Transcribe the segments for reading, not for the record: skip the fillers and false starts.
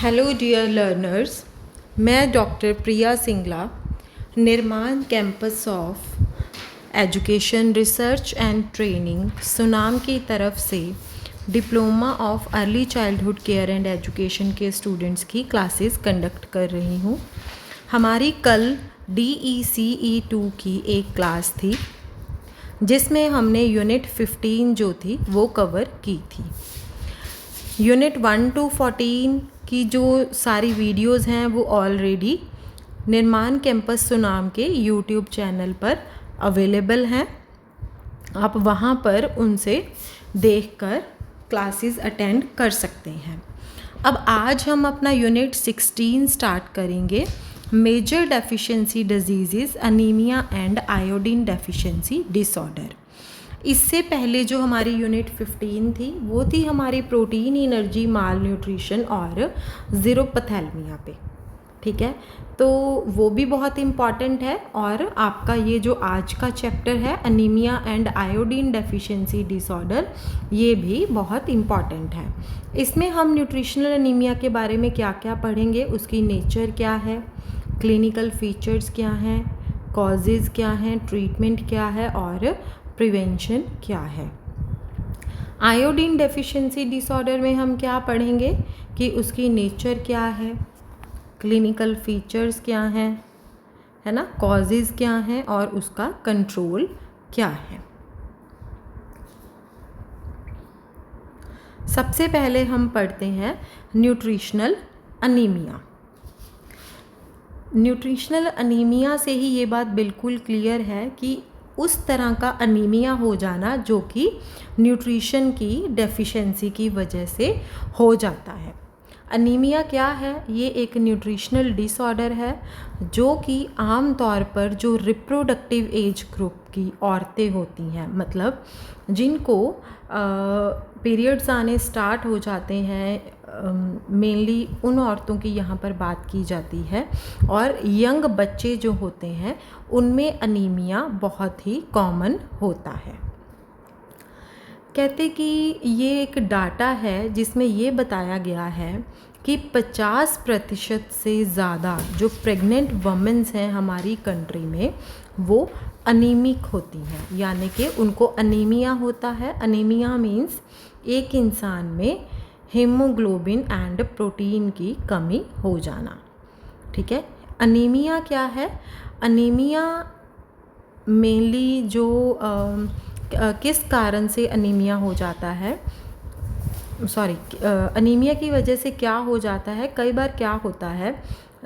Hello dear learners, मैं doctor प्रिया सिंगला निर्माण campus of education research and training Sunam की तरफ से diploma of early childhood care and education के स्टूडेंट्स की क्लासेस कंडक्ट कर रही हूँ। हमारी कल DECE2 की एक क्लास थी जिसमें हमने यूनिट 15 जो थी वो कवर की थी। यूनिट 1 to 14 की जो सारी वीडियोस हैं वो ऑलरेडी निर्माण कैंपस सुनाम के यूट्यूब चैनल पर अवेलेबल हैं। आप वहाँ पर उनसे देखकर क्लासेस अटेंड कर सकते हैं। अब आज हम अपना यूनिट 16 स्टार्ट करेंगे। Major deficiency disease, anaemia and iodine deficiency disorder. इससे पहले जो हमारी यूनिट 15 थी वो थी हमारी प्रोटीन, एनर्जी, माल न्यूट्रिशन और ज़ीरोपैथेलमिया पे। ठीक है, तो वो भी बहुत इम्पॉर्टेंट है। और आपका ये जो आज का चैप्टर है anaemia and iodine deficiency disorder, ये भी बहुत इम्पॉर्टेंट है। इसमें हम न्यूट्रिशनल अनीमिया के बारे में क्या क्या पढ़ेंगे, उसकी नेचर क्या है, क्लिनिकल फीचर्स क्या हैं, कॉजेज़ क्या हैं, ट्रीटमेंट क्या है और प्रिवेंशन क्या है। आयोडीन डेफिशिएंसी डिसऑर्डर में हम क्या पढ़ेंगे कि उसकी नेचर क्या है, क्लिनिकल फीचर्स क्या हैं, है ना, कॉजेज़ क्या हैं और उसका कंट्रोल क्या है। सबसे पहले हम पढ़ते हैं न्यूट्रिशनल अनीमिया। न्यूट्रिशनल अनीमिया से ही ये बात बिल्कुल क्लियर है कि उस तरह का अनीमिया हो जाना जो कि न्यूट्रिशन की डेफिशिएंसी की वजह से हो जाता है। अनीमिया क्या है? ये एक न्यूट्रिशनल डिसऑर्डर है जो कि आम तौर पर जो रिप्रोडक्टिव एज ग्रुप की औरतें होती हैं, मतलब जिनको पीरियड्स आने स्टार्ट हो जाते हैं, मेनली उन औरतों की यहाँ पर बात की जाती है, और यंग बच्चे जो होते हैं उनमें अनीमिया बहुत ही कॉमन होता है। कहते कि ये एक डाटा है जिसमें ये बताया गया है कि 50% से ज़्यादा जो प्रेग्नेंट वमेंस हैं हमारी कंट्री में वो अनीमिक होती हैं, यानी कि उनको अनीमिया होता है। अनीमिया मीन्स एक इंसान में हीमोग्लोबिन एंड प्रोटीन की कमी हो जाना। ठीक है, अनीमिया क्या है? अनीमिया मेनली जो किस कारण से अनीमिया हो जाता है, अनीमिया की वजह से क्या हो जाता है, कई बार क्या होता है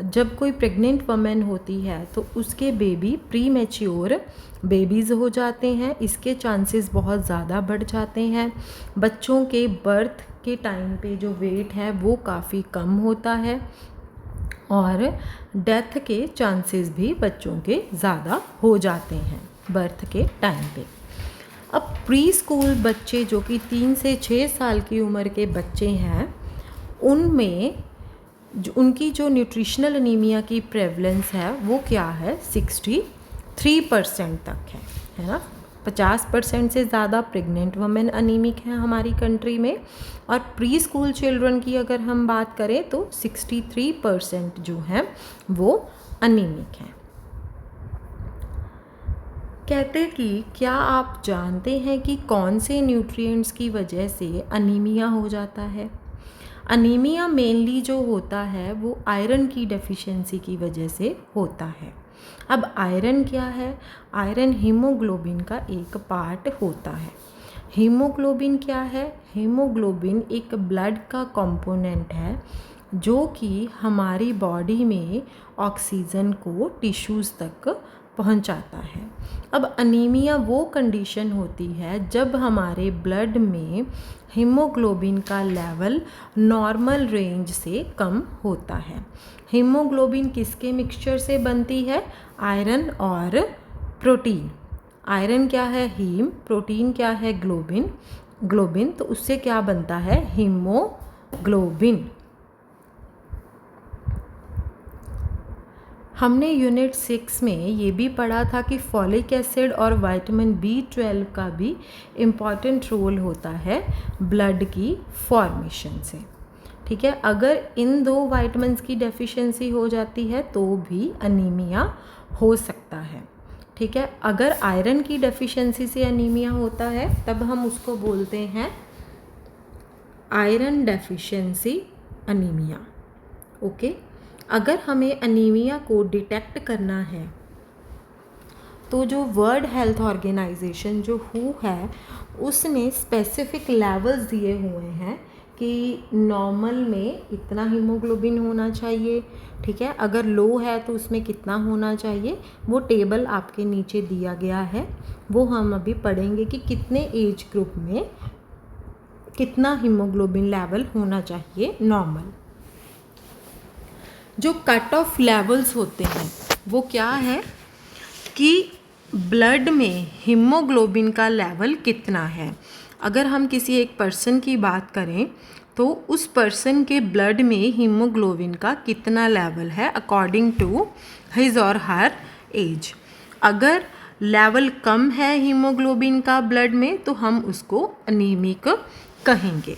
जब कोई प्रेग्नेंट वमेन होती है तो उसके बेबी प्री मैच्योर बेबीज़ हो जाते हैं, इसके चांसेस बहुत ज़्यादा बढ़ जाते हैं। बच्चों के बर्थ के टाइम पे जो वेट है वो काफ़ी कम होता है और डेथ के चांसेस भी बच्चों के ज़्यादा हो जाते हैं बर्थ के टाइम पे। अब प्री स्कूल बच्चे जो कि 3 से 6 साल की उम्र के बच्चे हैं, उनमें उनकी जो न्यूट्रिशनल अनीमिया की प्रेवलेंस है वो क्या है, 63% तक है ना। 50% से ज़्यादा प्रेग्नेंट वमेन अनीमिक हैं हमारी कंट्री में, और प्री स्कूल चिल्ड्रन की अगर हम बात करें तो 63% जो हैं वो अनीमिक हैं। कहते कि क्या आप जानते हैं कि कौन से न्यूट्रिएंट्स की वजह से अनीमिया हो जाता है? अनीमिया मेनली जो होता है वो आयरन की डेफिशिएंसी की वजह से होता है। अब आयरन क्या है? आयरन हीमोग्लोबिन का एक पार्ट होता है। हीमोग्लोबिन क्या है? हीमोग्लोबिन एक ब्लड का कंपोनेंट है जो कि हमारी बॉडी में ऑक्सीजन को टिश्यूज़ तक पहुंचाता है। अब अनीमिया वो कंडीशन होती है जब हमारे ब्लड में हीमोग्लोबिन का लेवल नॉर्मल रेंज से कम होता है। हीमोग्लोबिन किसके मिक्सचर से बनती है? आयरन और प्रोटीन। आयरन क्या है? हीम। प्रोटीन क्या है? ग्लोबिन। तो उससे क्या बनता है? हीमोग्लोबिन। हमने यूनिट 6 में ये भी पढ़ा था कि फॉलिक एसिड और विटामिन B12 का भी इम्पॉर्टेंट रोल होता है ब्लड की फॉर्मेशन से। ठीक है। अगर इन 2 वाइटमिन्स की डेफिशिएंसी हो जाती है तो भी अनीमिया हो सकता है। ठीक है। अगर आयरन की डेफिशिएंसी से अनीमिया होता है तब हम उसको बोलते हैं आयरन डेफिशिएंसी अनीमिया। ओके। अगर हमें अनीमिया को डिटेक्ट करना है तो जो वर्ल्ड हेल्थ ऑर्गेनाइजेशन जो हू है उसने स्पेसिफिक लेवल्स दिए हुए हैं कि नॉर्मल में इतना हीमोग्लोबिन होना चाहिए। ठीक है। अगर लो है तो उसमें कितना होना चाहिए, वो टेबल आपके नीचे दिया गया है। वो हम अभी पढ़ेंगे कि कितने एज ग्रुप में कितना हीमोग्लोबिन लेवल होना चाहिए नॉर्मल। जो कट ऑफ लेवल्स होते हैं वो क्या है कि ब्लड में हीमोग्लोबिन का लेवल कितना है। अगर हम किसी एक पर्सन की बात करें तो उस पर्सन के ब्लड में हीमोग्लोबिन का कितना लेवल है अकॉर्डिंग टू हिज और हर एज। अगर लेवल कम है हीमोग्लोबिन का ब्लड में तो हम उसको अनीमिक कहेंगे।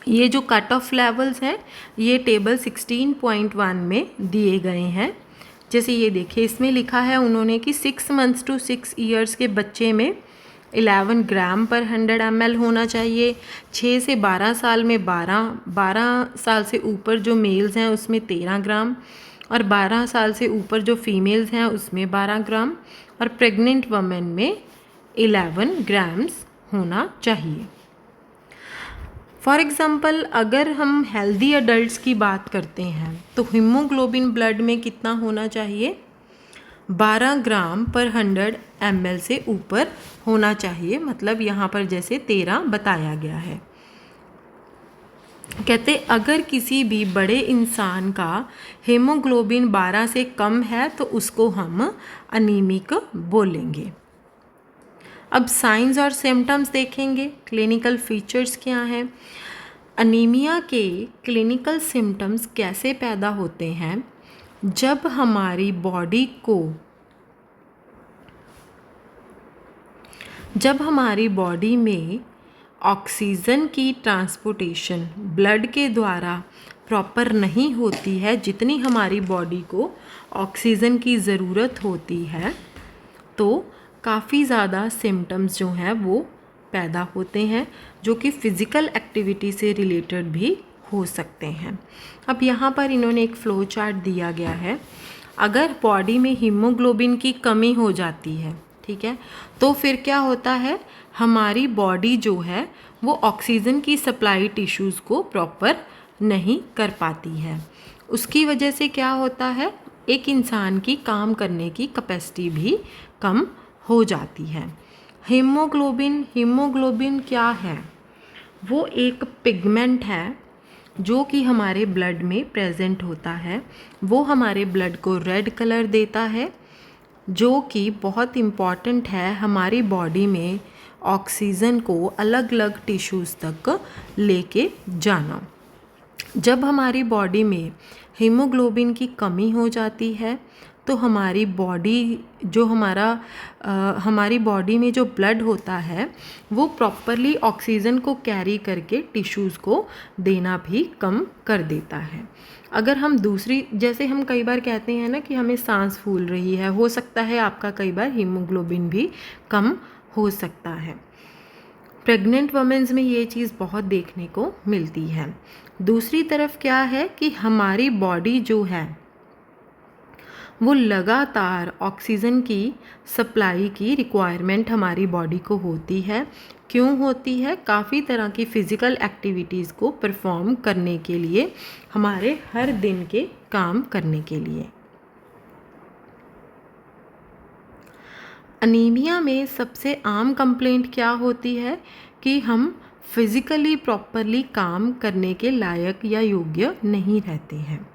ये जो कट ऑफ लेवल्स हैं ये टेबल 16.1 में दिए गए हैं। जैसे ये देखिए, इसमें लिखा है उन्होंने कि 6 मंथ्स टू 6 ईयर्स के बच्चे में 11 ग्राम पर 100 ml होना चाहिए। 6 से 12 साल में 12 साल से ऊपर जो मेल्स हैं उसमें 13 ग्राम, और 12 साल से ऊपर जो फीमेल्स हैं उसमें 12 ग्राम, और प्रेग्नेंट वमेन में 11 ग्राम्स होना चाहिए। फॉर एग्ज़ाम्पल अगर हम हेल्दी अडल्ट्स की बात करते हैं तो हीमोग्लोबिन ब्लड में कितना होना चाहिए, 12 ग्राम पर 100 ml से ऊपर होना चाहिए। मतलब यहाँ पर जैसे 13 बताया गया है। कहते अगर किसी भी बड़े इंसान का हीमोग्लोबिन 12 से कम है तो उसको हम अनीमिक बोलेंगे। अब साइंस और सिम्टम्स देखेंगे, क्लिनिकल फीचर्स क्या हैं। अनीमिया के क्लिनिकल सिम्टम्स कैसे पैदा होते हैं, जब हमारी बॉडी में ऑक्सीजन की ट्रांसपोर्टेशन ब्लड के द्वारा प्रॉपर नहीं होती है, जितनी हमारी बॉडी को ऑक्सीजन की ज़रूरत होती है, तो काफ़ी ज़्यादा सिम्टम्स जो हैं वो पैदा होते हैं, जो कि फ़िज़िकल एक्टिविटी से रिलेटेड भी हो सकते हैं। अब यहाँ पर इन्होंने एक फ़्लो चार्ट दिया गया है। अगर बॉडी में हीमोग्लोबिन की कमी हो जाती है, ठीक है, तो फिर क्या होता है, हमारी बॉडी जो है वो ऑक्सीजन की सप्लाई टिश्यूज़ को प्रॉपर नहीं कर पाती है। उसकी वजह से क्या होता है, एक इंसान की काम करने की कैपेसिटी भी कम हो जाती है। हीमोग्लोबिन क्या है, वो एक पिगमेंट है जो कि हमारे ब्लड में प्रेजेंट होता है। वो हमारे ब्लड को रेड कलर देता है, जो कि बहुत इम्पॉर्टेंट है हमारी बॉडी में ऑक्सीजन को अलग अलग टिश्यूज़ तक लेके जाना। जब हमारी बॉडी में हीमोग्लोबिन की कमी हो जाती है तो हमारी बॉडी में जो ब्लड होता है वो प्रॉपरली ऑक्सीजन को कैरी करके टिश्यूज़ को देना भी कम कर देता है। अगर हम जैसे हम कई बार कहते हैं ना कि हमें सांस फूल रही है, हो सकता है आपका कई बार हीमोग्लोबिन भी कम हो सकता है। प्रेग्नेंट वमेंस में ये चीज़ बहुत देखने को मिलती है। दूसरी तरफ क्या है कि हमारी बॉडी जो है वो लगातार ऑक्सीजन की सप्लाई की रिक्वायरमेंट हमारी बॉडी को होती है। क्यों होती है, काफ़ी तरह की फ़िज़िकल एक्टिविटीज़ को परफॉर्म करने के लिए, हमारे हर दिन के काम करने के लिए। अनीमिया में सबसे आम कंप्लेंट क्या होती है कि हम फिज़िकली प्रॉपरली काम करने के लायक या योग्य नहीं रहते हैं।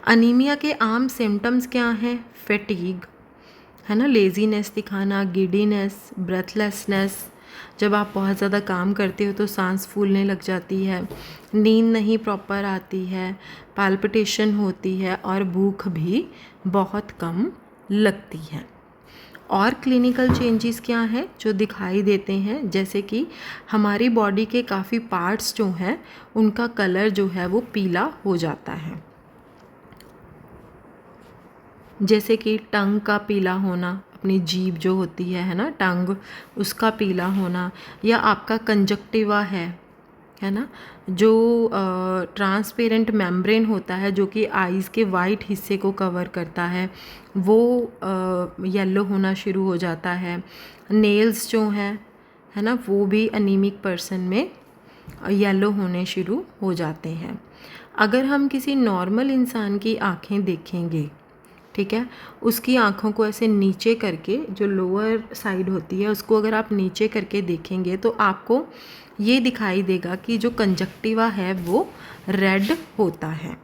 अनीमिया के आम सिम्टम्स क्या हैं, फैटीग है ना, लेज़ीनेस दिखाना, गिडीनेस, ब्रेथलेसनेस, जब आप बहुत ज़्यादा काम करते हो तो सांस फूलने लग जाती है, नींद नहीं प्रॉपर आती है, पाल्पिटेशन होती है और भूख भी बहुत कम लगती है। और क्लिनिकल चेंजेस क्या हैं जो दिखाई देते हैं, जैसे कि हमारी बॉडी के काफ़ी पार्ट्स जो हैं उनका कलर जो है वो पीला हो जाता है, जैसे कि टंग का पीला होना, अपनी जीभ जो होती है ना टंग, उसका पीला होना, या आपका कंजक्टिवा है ना, जो ट्रांसपेरेंट मेम्ब्रेन होता है जो कि आइज़ के वाइट हिस्से को कवर करता है, वो येलो होना शुरू हो जाता है। नेल्स जो हैं है ना, वो भी अनीमिक पर्सन में येलो होने शुरू हो जाते हैं। अगर हम किसी नॉर्मल इंसान की आँखें देखेंगे, ठीक है, उसकी आँखों को ऐसे नीचे करके, जो लोअर साइड होती है उसको अगर आप नीचे करके देखेंगे तो आपको ये दिखाई देगा कि जो कंजक्टिवा है वो रेड होता है।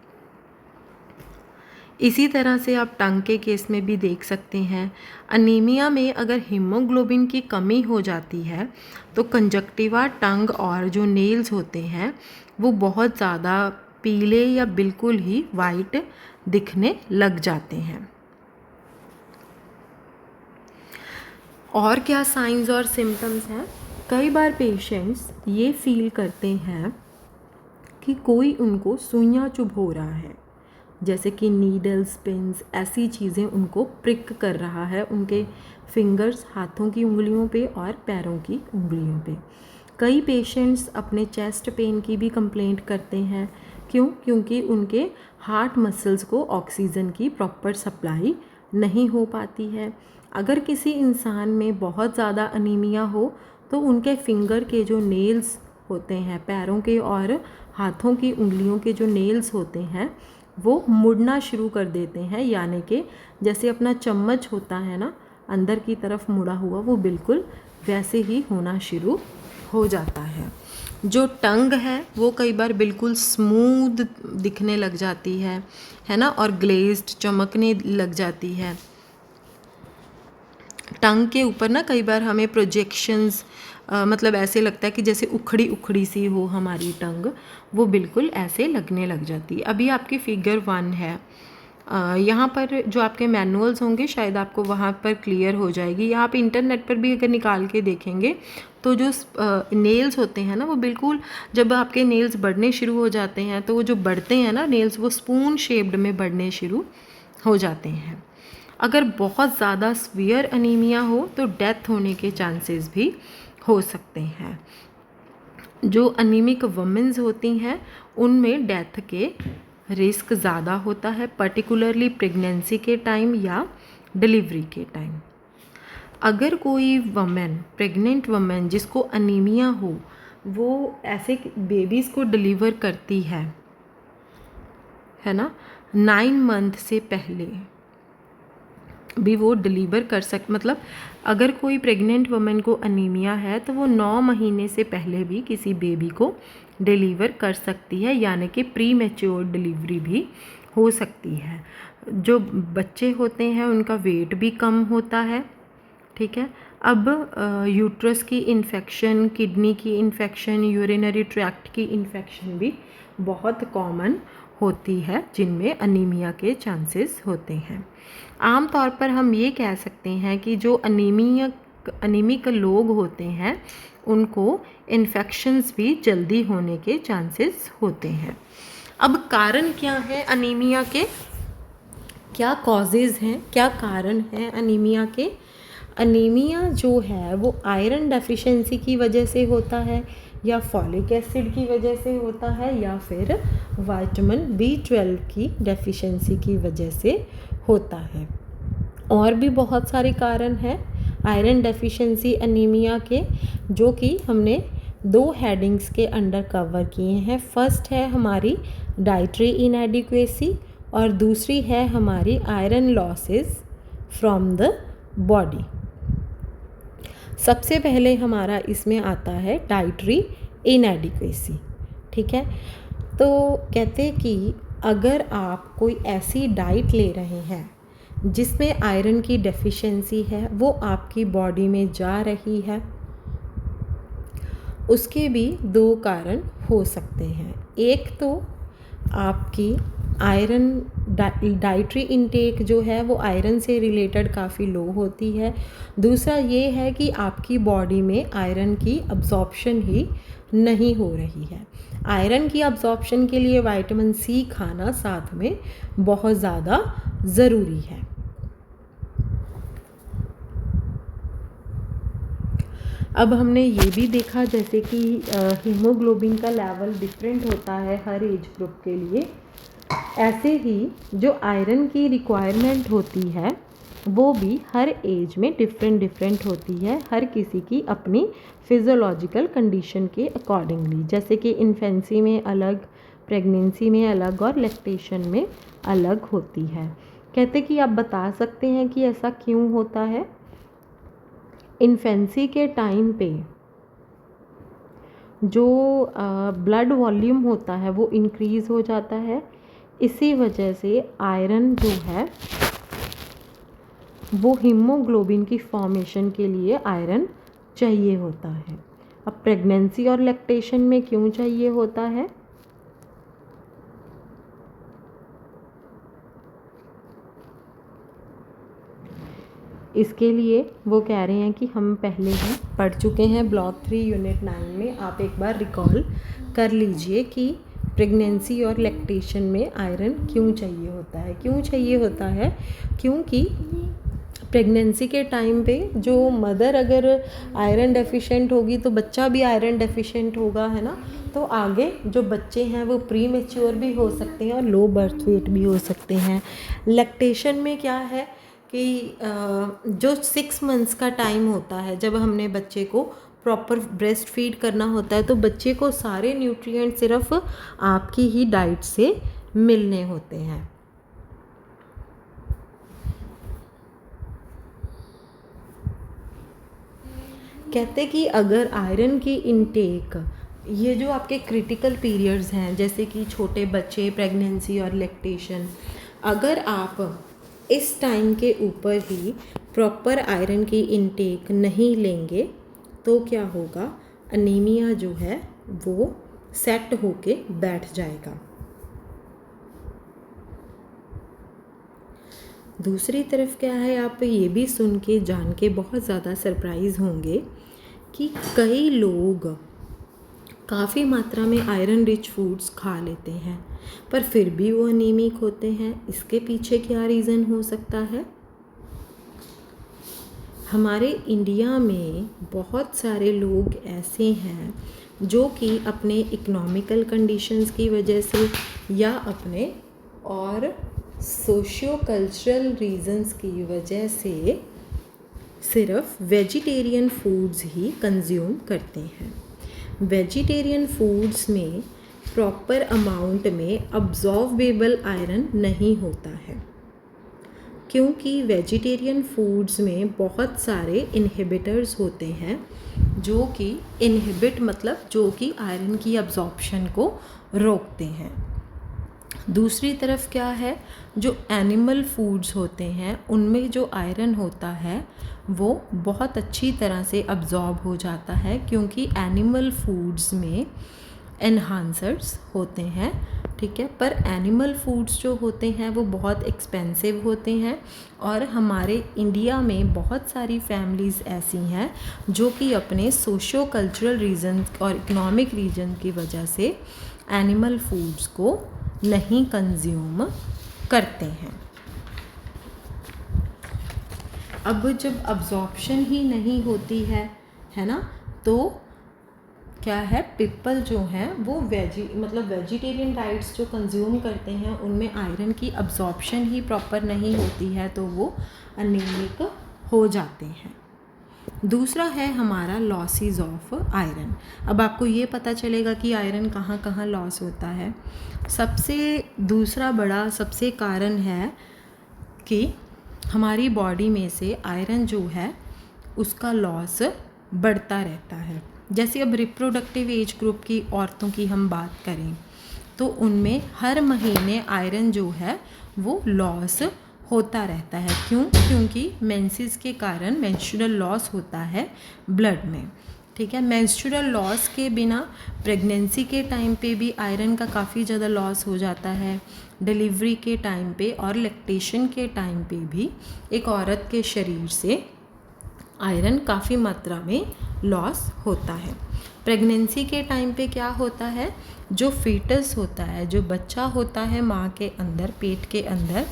इसी तरह से आप टंग के केस में भी देख सकते हैं। अनीमिया में अगर हीमोग्लोबिन की कमी हो जाती है तो कंजक्टिवा, टंग और जो नेल्स होते हैं वो बहुत ज़्यादा पीले या बिल्कुल ही वाइट दिखने लग जाते हैं। और क्या साइंस और सिम्टम्स हैं? कई बार पेशेंट्स ये फील करते हैं कि कोई उनको सुइयां चुभो रहा है, जैसे कि नीडल्स, पिन्स, ऐसी चीज़ें उनको प्रिक कर रहा है उनके फिंगर्स, हाथों की उंगलियों पे और पैरों की उंगलियों पे। कई पेशेंट्स अपने चेस्ट पेन की भी कंप्लेंट करते हैं। क्यों? क्योंकि उनके हार्ट मसल्स को ऑक्सीजन की प्रॉपर सप्लाई नहीं हो पाती है। अगर किसी इंसान में बहुत ज़्यादा अनीमिया हो तो उनके फिंगर के जो नेल्स होते हैं, पैरों के और हाथों की उंगलियों के जो नेल्स होते हैं वो मुड़ना शुरू कर देते हैं, यानी कि जैसे अपना चम्मच होता है ना अंदर की तरफ मुड़ा हुआ, वो बिल्कुल वैसे ही होना शुरू हो जाता है। जो टंग है वो कई बार बिल्कुल स्मूथ दिखने लग जाती है ना, और ग्लेज्ड, चमकने लग जाती है। टंग के ऊपर ना कई बार हमें प्रोजेक्शंस मतलब ऐसे लगता है कि जैसे उखड़ी उखड़ी सी हो हमारी टंग, वो बिल्कुल ऐसे लगने लग जाती है। अभी आपकी फिगर 1 है, यहाँ पर जो आपके मैनुअल्स होंगे शायद आपको वहाँ पर क्लियर हो जाएगी, या आप इंटरनेट पर भी अगर निकाल के देखेंगे तो जो नेल्स होते हैं ना वो बिल्कुल, जब आपके नेल्स बढ़ने शुरू हो जाते हैं तो वो जो बढ़ते हैं ना नेल्स, वो स्पून शेप्ड में बढ़ने शुरू हो जाते हैं। अगर बहुत ज़्यादा सीवियर अनीमिया हो तो डेथ होने के चांसेस भी हो सकते हैं। जो अनीमिक वुमेन्स होती हैं उनमें डेथ के रिस्क ज़्यादा होता है, पर्टिकुलरली प्रेगनेंसी के टाइम या डिलीवरी के टाइम। अगर कोई वमेन, प्रेग्नेंट वमेन जिसको अनीमिया हो, वो ऐसे बेबीज़ को डिलीवर करती है ना, 9 मंथ से पहले भी वो डिलीवर कर मतलब अगर कोई प्रेग्नेंट वुमेन को अनीमिया है तो वो 9 महीने से पहले भी किसी बेबी को डिलीवर कर सकती है, यानी कि प्री मैच्योर डिलीवरी भी हो सकती है। जो बच्चे होते हैं उनका वेट भी कम होता है, ठीक है। अब यूट्रस की इन्फेक्शन, किडनी की इन्फेक्शन, यूरिनरी ट्रैक्ट की इन्फेक्शन भी बहुत कॉमन होती है जिनमें अनीमिया के चांसेस होते हैं। आम तौर पर हम ये कह सकते हैं कि जो अनीमिक लोग होते हैं उनको इन्फेक्शंस भी जल्दी होने के चांसेस होते हैं। अब कारण क्या है अनीमिया के? क्या कॉजेज़ हैं, क्या कारण हैं अनीमिया के? अनीमिया जो है वो आयरन डेफिशिएंसी की वजह से होता है, या फॉलिक एसिड की वजह से होता है, या फिर विटामिन B12 की डेफिशिएंसी की वजह से होता है। और भी बहुत सारे कारण हैं आयरन डेफिशिएंसी अनीमिया के, जो कि हमने 2 हेडिंग्स के अंडर कवर किए हैं। फर्स्ट है हमारी डाइटरी इनएडिक्वेसी और दूसरी है हमारी iron losses from the body. सबसे पहले हमारा इसमें आता है डाइटरी इनएडिक्वेसी, ठीक है। तो कहते हैं कि अगर आप कोई ऐसी डाइट ले रहे हैं जिसमें आयरन की डेफिशिएंसी है, वो आपकी बॉडी में जा रही है, उसके भी 2 कारण हो सकते हैं। एक तो आपकी आयरन डाइटरी इनटेक जो है वो आयरन से रिलेटेड काफ़ी लो होती है। दूसरा ये है कि आपकी बॉडी में आयरन की अब्जॉर्प्शन ही नहीं हो रही है। आयरन की अब्जॉर्प्शन के लिए विटामिन सी खाना साथ में बहुत ज़्यादा ज़रूरी है। अब हमने ये भी देखा जैसे कि हीमोग्लोबिन का लेवल डिफरेंट होता है हर एज ग्रुप के लिए, ऐसे ही जो आयरन की रिक्वायरमेंट होती है वो भी हर एज में डिफरेंट होती है, हर किसी की अपनी फिज़ोलॉजिकल कंडीशन के अकॉर्डिंगली। जैसे कि इन्फेंसी में अलग, प्रेगनेंसी में अलग और लैक्टेशन में अलग होती है। कहते कि आप बता सकते हैं कि ऐसा क्यों होता है। इन्फेंसी के टाइम पे जो ब्लड वॉल्यूम होता है वो इंक्रीज़ हो जाता है, इसी वजह से आयरन जो है वो हीमोग्लोबिन की फॉर्मेशन के लिए आयरन चाहिए होता है। अब प्रेगनेंसी और लैक्टेशन में क्यों चाहिए होता है? इसके लिए वो कह रहे हैं कि हम पहले ही पढ़ चुके हैं ब्लॉक 3 यूनिट 9 में। आप एक बार रिकॉल कर लीजिए कि प्रेगनेंसी और लैक्टेशन में आयरन क्यों चाहिए होता है। क्यों चाहिए होता है? क्योंकि प्रेगनेंसी के टाइम पे जो मदर अगर आयरन डेफिशिएंट होगी तो बच्चा भी आयरन डेफिशिएंट होगा, है ना। तो आगे जो बच्चे हैं वो प्री मैच्योर भी हो सकते हैं और लो बर्थ वेट भी हो सकते हैं। लैक्टेशन में क्या है कि जो 6 मंथ्स का टाइम होता है जब हमने बच्चे को प्रॉपर ब्रेस्ट फीड करना होता है तो बच्चे को सारे न्यूट्रिएंट सिर्फ आपकी ही डाइट से मिलने होते हैं। कहते कि अगर आयरन की इनटेक, ये जो आपके क्रिटिकल पीरियड्स हैं जैसे कि छोटे बच्चे, प्रेगनेंसी और लैक्टेशन, अगर आप इस टाइम के ऊपर ही प्रॉपर आयरन की इनटेक नहीं लेंगे तो क्या होगा, अनीमिया जो है वो सेट होके बैठ जाएगा। दूसरी तरफ क्या है, आप ये भी सुन के जान के बहुत ज़्यादा सरप्राइज़ होंगे कि कई लोग काफ़ी मात्रा में आयरन रिच फूड्स खा लेते हैं पर फिर भी वो अनीमिक होते हैं। इसके पीछे क्या रीज़न हो सकता है? हमारे इंडिया में बहुत सारे लोग ऐसे हैं जो कि अपने इकोनॉमिकल कंडीशंस की वजह से या अपने और सोशियो कल्चरल रीजंस की वजह से सिर्फ वेजिटेरियन फूड्स ही कंज्यूम करते हैं। वेजिटेरियन फूड्स में प्रॉपर अमाउंट में अब्जॉर्बेबल आयरन नहीं होता है क्योंकि वेजिटेरियन फूड्स में बहुत सारे इनहिबिटर्स होते हैं जो कि इनहिबिट मतलब जो कि आयरन की अब्जॉर्प्शन को रोकते हैं। दूसरी तरफ क्या है, जो एनिमल फूड्स होते हैं उनमें जो आयरन होता है वो बहुत अच्छी तरह से अब्जॉर्ब हो जाता है क्योंकि एनिमल फूड्स में एनहांसर्स होते हैं, ठीक है। पर एनिमल फूड्स जो होते हैं वो बहुत एक्सपेंसिव होते हैं और हमारे इंडिया में बहुत सारी फैमिलीज़ ऐसी हैं जो कि अपने सोशो कल्चरल रीज़न और इकोनॉमिक रीजन की वजह से एनिमल फूड्स को नहीं कंज्यूम करते हैं। अब जब अब्जॉर्प्शन ही नहीं होती है ना, तो क्या है, पीपल जो हैं वो वेजिटेरियन डाइट्स जो कंज्यूम करते हैं उनमें आयरन की अब्जॉर्प्शन ही प्रॉपर नहीं होती है तो वो अनीमिक हो जाते हैं। दूसरा है हमारा लॉसेस ऑफ आयरन। अब आपको ये पता चलेगा कि आयरन कहाँ कहाँ लॉस होता है। सबसे कारण है कि हमारी बॉडी में से आयरन जो है उसका लॉस बढ़ता रहता है। जैसे अब रिप्रोडक्टिव एज ग्रुप की औरतों की हम बात करें तो उनमें हर महीने आयरन जो है वो लॉस होता रहता है। क्योंकि मेंसेस के कारण मेंस्ट्रुअल लॉस होता है ब्लड में। ठीक है। मेंस्ट्रुअल लॉस के बिना प्रेगनेंसी के टाइम पे भी आयरन का काफ़ी ज़्यादा लॉस हो जाता है, डिलीवरी के टाइम पे और लैक्टेशन के टाइम पे भी एक औरत के शरीर से आयरन काफ़ी मात्रा में लॉस होता है। प्रेगनेंसी के टाइम पे क्या होता है, जो फीटस होता है, जो बच्चा होता है माँ के अंदर, पेट के अंदर,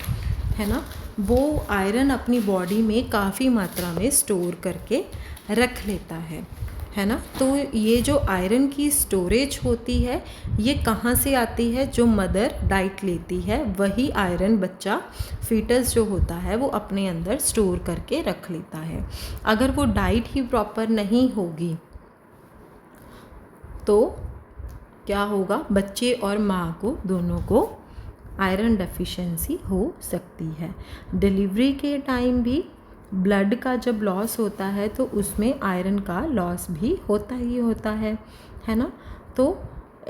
है ना, वो आयरन अपनी बॉडी में काफ़ी मात्रा में स्टोर करके रख लेता है ना। तो ये जो आयरन की स्टोरेज होती है ये कहाँ से आती है, जो मदर डाइट लेती है वही आयरन बच्चा फीटस जो होता है वो अपने अंदर स्टोर करके रख लेता है। अगर वो डाइट ही प्रॉपर नहीं होगी तो क्या होगा, बच्चे और माँ को दोनों को आयरन डेफिशिएंसी हो सकती है। डिलीवरी के टाइम भी ब्लड का जब लॉस होता है तो उसमें आयरन का लॉस भी होता ही होता है ना। तो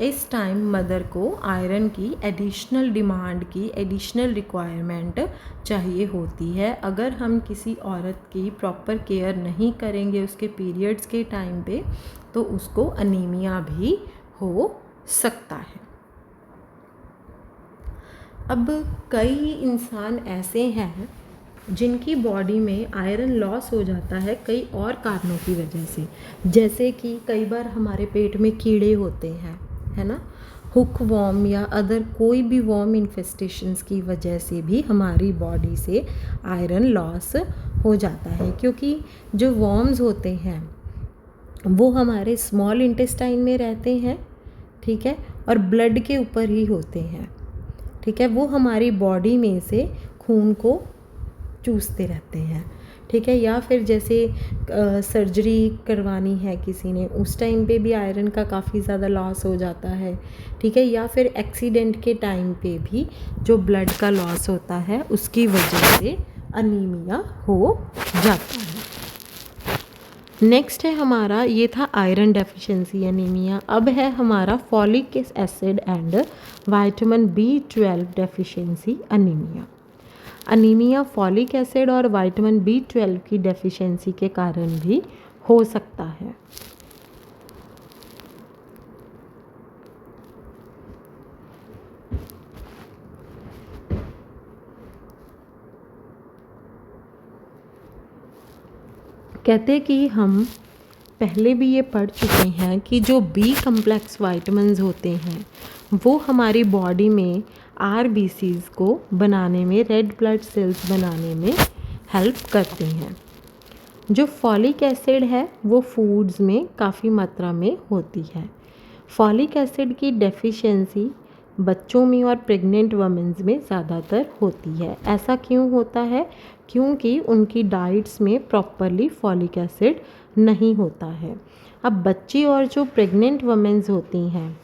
इस टाइम मदर को आयरन की एडिशनल डिमांड की एडिशनल रिक्वायरमेंट चाहिए होती है। अगर हम किसी औरत की प्रॉपर केयर नहीं करेंगे उसके पीरियड्स के टाइम पे तो उसको अनीमिया भी हो सकता है। अब कई इंसान ऐसे हैं जिनकी बॉडी में आयरन लॉस हो जाता है कई और कारणों की वजह से, जैसे कि कई बार हमारे पेट में कीड़े होते हैं, है ना, हुक वॉर्म या अदर कोई भी वॉर्म इन्फेस्टेशंस की वजह से भी हमारी बॉडी से आयरन लॉस हो जाता है। क्योंकि जो वॉर्म्स होते हैं वो हमारे स्मॉल इंटेस्टाइन में रहते हैं, ठीक है, और ब्लड के ऊपर ही होते हैं, ठीक है। वो हमारी बॉडी में से खून को चूसते रहते हैं, ठीक है। या फिर जैसे सर्जरी करवानी है किसी ने, उस टाइम पे भी आयरन का काफ़ी ज़्यादा लॉस हो जाता है, ठीक है। या फिर एक्सीडेंट के टाइम पे भी जो ब्लड का लॉस होता है उसकी वजह से अनीमिया हो जाता है। नेक्स्ट है हमारा, ये था आयरन डेफिशिएंसी एनीमिया। अब है हमारा folic acid and vitamin B12 deficiency anaemia. Anaemia folic acid और विटामिन B12 की डेफिशिएंसी के कारण भी हो सकता है। कहते कि हम पहले भी ये पढ़ चुके हैं कि जो B कम्प्लेक्स वाइटामिन्स होते हैं वो हमारी बॉडी में RBCs को बनाने में, रेड ब्लड सेल्स बनाने में हेल्प करते हैं। जो फॉलिक एसिड है वो फूड्स में काफ़ी मात्रा में होती है। फॉलिक एसिड की डेफिशिएंसी बच्चों में और प्रेग्नेंट वमेंस में ज़्यादातर होती है। ऐसा क्यों होता है? क्योंकि उनकी डाइट्स में प्रॉपरली फॉलिक एसिड नहीं होता है। अब बच्चे और जो प्रेग्नेंट वमेंस होती हैं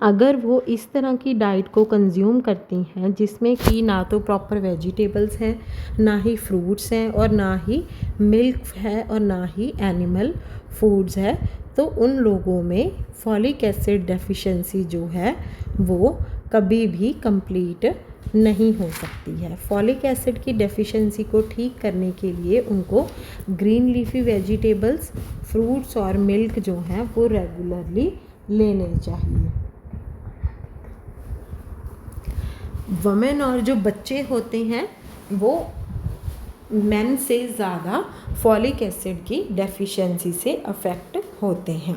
अगर वो इस तरह की डाइट को कंज्यूम करती हैं जिसमें कि ना तो प्रॉपर वेजिटेबल्स हैं, ना ही फ्रूट्स हैं और ना ही मिल्क है और ना ही एनिमल फूड्स है, तो उन लोगों में फॉलिक एसिड डेफिशिएंसी जो है वो कभी भी कंप्लीट नहीं हो सकती है। फॉलिक एसिड की डेफिशिएंसी को ठीक करने के लिए उनको ग्रीन लीफी वेजिटेबल्स, फ्रूट्स और मिल्क जो हैं वो रेगुलरली लेने चाहिए। वमेन और जो बच्चे होते हैं वो मेन से ज़्यादा फॉलिक एसिड की डेफिशिएंसी से अफेक्ट होते हैं।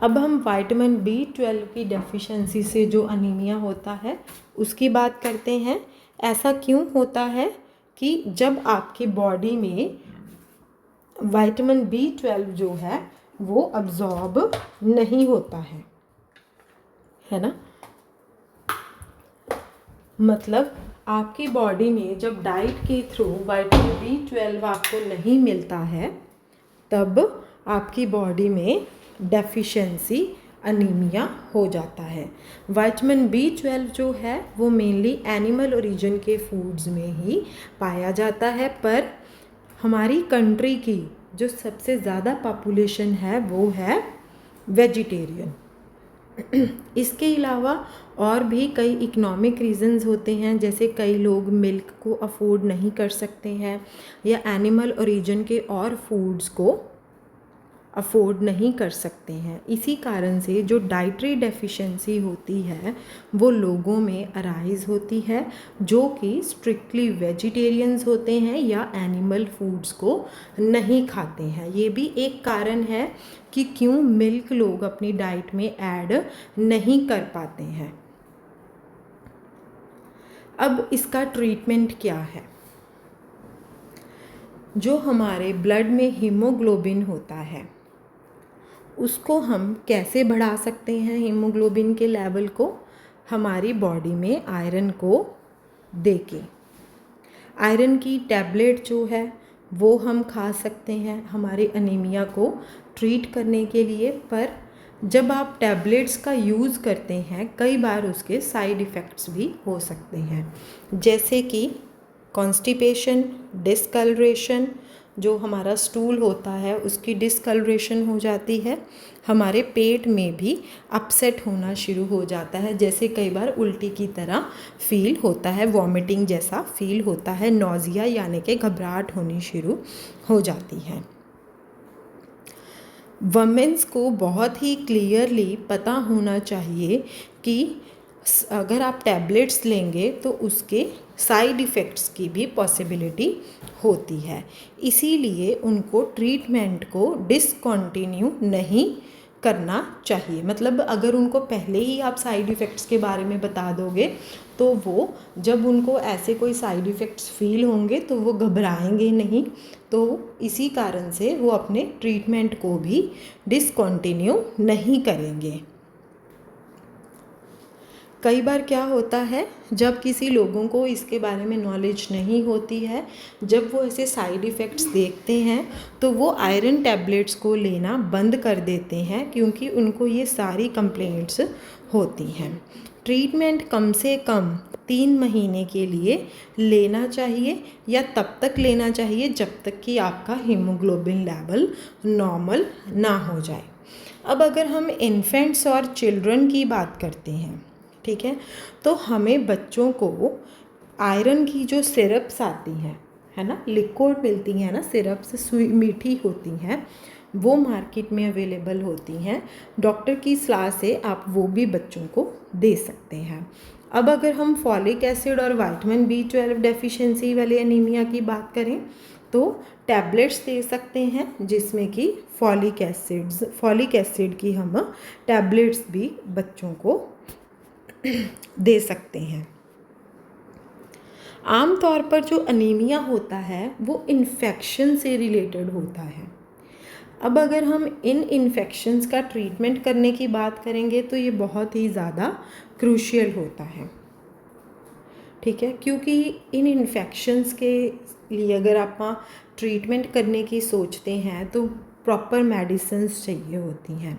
अब हम विटामिन B12 की डेफिशिएंसी से जो अनीमिया होता है उसकी बात करते हैं। ऐसा क्यों होता है कि जब आपकी बॉडी में विटामिन B12 जो है वो अब्जॉर्ब नहीं होता है ना, मतलब आपकी बॉडी में जब डाइट के थ्रू विटामिन B12 आपको नहीं मिलता है तब आपकी बॉडी में डेफिशिएंसी अनीमिया हो जाता है। विटामिन B12 जो है वो मेनली एनिमल ओरिजिन के फूड्स में ही पाया जाता है, पर हमारी कंट्री की जो सबसे ज़्यादा पॉपुलेशन है वो है वेजिटेरियन। इसके अलावा और भी कई इकोनॉमिक रीज़न्स होते हैं, जैसे कई लोग मिल्क को अफोर्ड नहीं कर सकते हैं या एनिमल ओरिजिन के और फूड्स को अफोर्ड नहीं कर सकते हैं। इसी कारण से जो डाइटरी डेफिशिएंसी होती है वो लोगों में अराइज होती है जो कि स्ट्रिक्टली वेजिटेरियंस होते हैं या एनिमल फूड्स को नहीं खाते हैं। ये भी एक कारण है कि क्यों मिल्क लोग अपनी डाइट में ऐड नहीं कर पाते हैं। अब इसका ट्रीटमेंट क्या है? जो हमारे ब्लड में हीमोग्लोबिन होता है उसको हम कैसे बढ़ा सकते हैं? हीमोग्लोबिन के लेवल को हमारी बॉडी में आयरन को देके। आयरन की टैबलेट जो है वो हम खा सकते हैं हमारे अनीमिया को ट्रीट करने के लिए। पर जब आप टैबलेट्स का यूज़ करते हैं कई बार उसके साइड इफ़ेक्ट्स भी हो सकते हैं, जैसे कि कॉन्स्टिपेशन, डिस्कलरेशन, जो हमारा स्टूल होता है उसकी डिस्कलरेशन हो जाती है। हमारे पेट में भी अपसेट होना शुरू हो जाता है, जैसे कई बार उल्टी की तरह फील होता है, वॉमिटिंग जैसा फील होता है, नौजिया यानी कि घबराहट होनी शुरू हो जाती है। वमेंस को बहुत ही क्लियरली पता होना चाहिए कि अगर आप टैबलेट्स लेंगे तो उसके साइड इफ़ेक्ट्स की भी पॉसिबिलिटी होती है। इसीलिए उनको ट्रीटमेंट को डिसकंटिन्यू नहीं करना चाहिए। मतलब अगर उनको पहले ही आप साइड इफ़ेक्ट्स के बारे में बता दोगे तो वो जब उनको ऐसे कोई साइड इफ़ेक्ट्स फील होंगे तो वो घबराएंगे नहीं, तो इसी कारण से वो अपने ट्रीटमेंट को भी डिसकंटिन्यू नहीं करेंगे। कई बार क्या होता है जब किसी लोगों को इसके बारे में नॉलेज नहीं होती है, जब वो ऐसे साइड इफ़ेक्ट्स देखते हैं तो वो आयरन टैबलेट्स को लेना बंद कर देते हैं क्योंकि उनको ये सारी कंप्लेंट्स होती हैं। ट्रीटमेंट कम से कम 3 महीने के लिए लेना चाहिए या तब तक लेना चाहिए जब तक कि आपका हीमोग्लोबिन लेवल नॉर्मल ना हो जाए। अब अगर हम इन्फेंट्स और चिल्ड्रन की बात करते हैं, ठीक है, तो हमें बच्चों को आयरन की जो सिरप्स आती हैं, है ना, लिक्विड मिलती हैं ना, सिरप्स मीठी होती हैं, वो मार्केट में अवेलेबल होती हैं। डॉक्टर की सलाह से आप वो भी बच्चों को दे सकते हैं। अब अगर हम फॉलिक एसिड और विटामिन B12 डेफिशिएंसी वाले एनीमिया की बात करें तो टैबलेट्स दे सकते हैं जिसमें कि फॉलिक एसिड की हम टैबलेट्स भी बच्चों को दे सकते हैं। आमतौर पर जो अनीमिया होता है वो इन्फेक्शन से रिलेटेड होता है। अब अगर हम इन इन्फेक्शंस का ट्रीटमेंट करने की बात करेंगे तो ये बहुत ही ज़्यादा क्रूशियल होता है, ठीक है, क्योंकि इन इन्फेक्शंस के लिए अगर आप ट्रीटमेंट करने की सोचते हैं तो प्रॉपर मेडिसिन्स चाहिए होती हैं।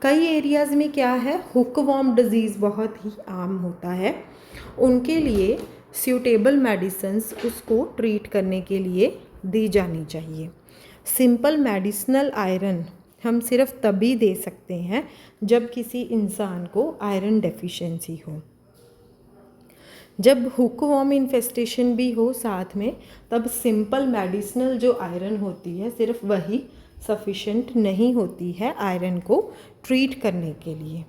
कई एरियाज़ में क्या है, हुकवॉर्म डिजीज़ बहुत ही आम होता है, उनके लिए सूटेबल मेडिसिन्स उसको ट्रीट करने के लिए दी जानी चाहिए। सिंपल मेडिसिनल आयरन हम सिर्फ तभी दे सकते हैं जब किसी इंसान को आयरन डेफिशिएंसी हो। जब हुकवॉर्म इन्फेस्टेशन भी हो साथ में, तब सिंपल मेडिसिनल जो आयरन होती है सिर्फ वही सफिशेंट नहीं होती है आयरन को ट्रीट करने के लिए।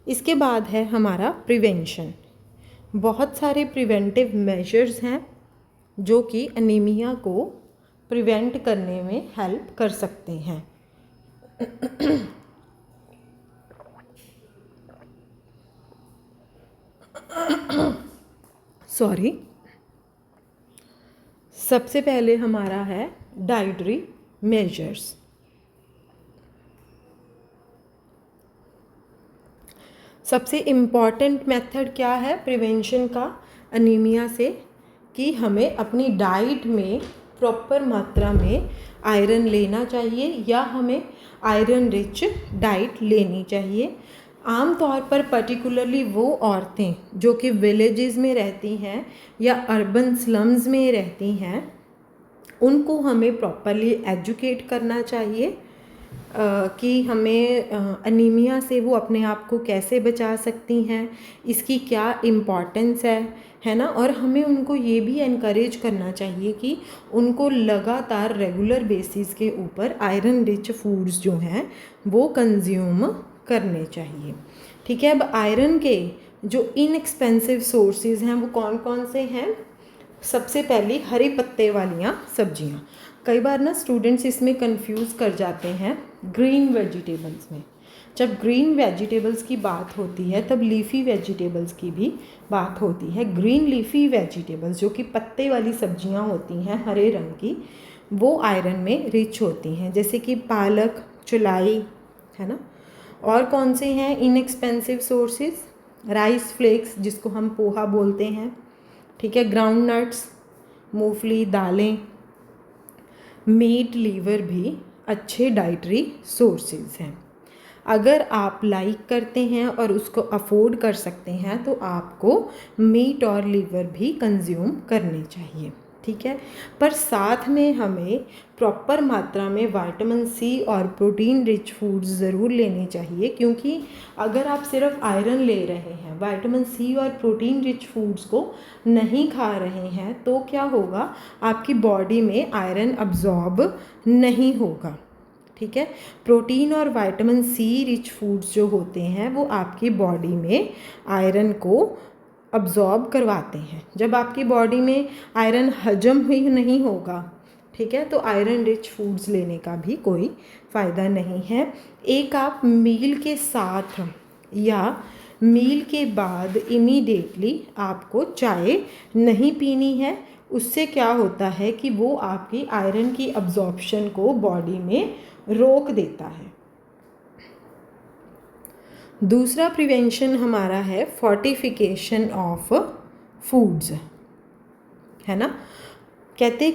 इसके बाद है हमारा प्रिवेंशन। बहुत सारे प्रिवेंटिव मेजर्स हैं जो कि अनीमिया को प्रिवेंट करने में हेल्प कर सकते हैं। सॉरी। सबसे पहले हमारा है डाइटरी मेजर्स। सबसे इम्पॉर्टेंट मेथड क्या है प्रिवेंशन का अनीमिया से, कि हमें अपनी डाइट में प्रॉपर मात्रा में आयरन लेना चाहिए या हमें आयरन रिच डाइट लेनी चाहिए। आम तौर पर पर्टिकुलरली वो औरतें जो कि विलेजेस में रहती हैं या अर्बन स्लम्स में रहती हैं, उनको हमें प्रॉपरली एजुकेट करना चाहिए कि हमें अनीमिया से वो अपने आप को कैसे बचा सकती हैं, इसकी क्या इम्पॉर्टेंस है ना। और हमें उनको ये भी एनकरेज करना चाहिए कि उनको लगातार रेगुलर बेसिस के ऊपर आयरन रिच फूड्स जो हैं वो कंज्यूम करने चाहिए। ठीक है, अब आयरन के जो इनएक्सपेंसिव सोर्सेज हैं वो कौन कौन से हैं। सबसे पहली हरे पत्ते वालियाँ सब्जियाँ। कई बार ना स्टूडेंट्स इसमें कंफ्यूज कर जाते हैं ग्रीन वेजिटेबल्स में। जब ग्रीन वेजिटेबल्स की बात होती है तब लीफ़ी वेजिटेबल्स की भी बात होती है। ग्रीन लीफ़ी वेजिटेबल्स जो कि पत्ते वाली सब्जियां होती हैं हरे रंग की, वो आयरन में रिच होती हैं, जैसे कि पालक, चुलाई, है ना। और कौन से हैं इनएक्सपेंसिव सोर्सेज, राइस फ्लेक्स जिसको हम पोहा बोलते हैं, ठीक है, ग्राउंड नट्स, मूंगफली, दालें, मीट, लीवर भी अच्छे डाइटरी सोर्सेज हैं। अगर आप लाइक करते हैं और उसको अफोर्ड कर सकते हैं तो आपको मीट और लीवर भी कंज्यूम करने चाहिए, ठीक है। पर साथ में हमें प्रॉपर मात्रा में विटामिन सी और प्रोटीन रिच फूड्स ज़रूर लेने चाहिए, क्योंकि अगर आप सिर्फ आयरन ले रहे हैं, विटामिन सी और प्रोटीन रिच फूड्स को नहीं खा रहे हैं, तो क्या होगा, आपकी बॉडी में आयरन अब्जॉर्ब नहीं होगा, ठीक है। प्रोटीन और विटामिन सी रिच फूड्स जो होते हैं वो आपकी बॉडी में आयरन को अब्जॉर्ब करवाते हैं। जब आपकी बॉडी में आयरन हजम ही नहीं होगा, ठीक है, तो आयरन रिच फूड्स लेने का भी कोई फ़ायदा नहीं है। एक आप मील के साथ या मील के बाद इमीडिएटली आपको चाय नहीं पीनी है। उससे क्या होता है कि वो आपकी आयरन की अब्जॉर्प्शन को बॉडी में रोक देता है। दूसरा प्रिवेंशन हमारा है फोर्टिफिकेशन ऑफ फूड्स, है ना। कहते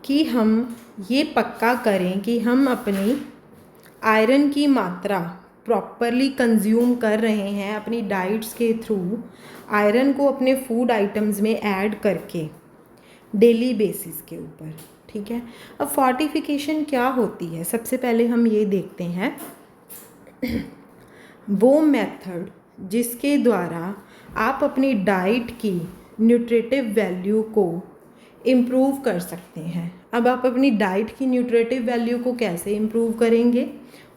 कि हम ये पक्का करें कि हम अपनी आयरन की मात्रा प्रॉपरली कंज्यूम कर रहे हैं अपनी डाइट्स के थ्रू, आयरन को अपने फूड आइटम्स में ऐड करके डेली बेसिस के ऊपर, ठीक है। अब फोर्टिफिकेशन क्या होती है, सबसे पहले हम ये देखते हैं वो मेथड जिसके द्वारा आप अपनी डाइट की न्यूट्रिटिव वैल्यू को इम्प्रूव कर सकते हैं। अब आप अपनी डाइट की न्यूट्रिटिव वैल्यू को कैसे इम्प्रूव करेंगे,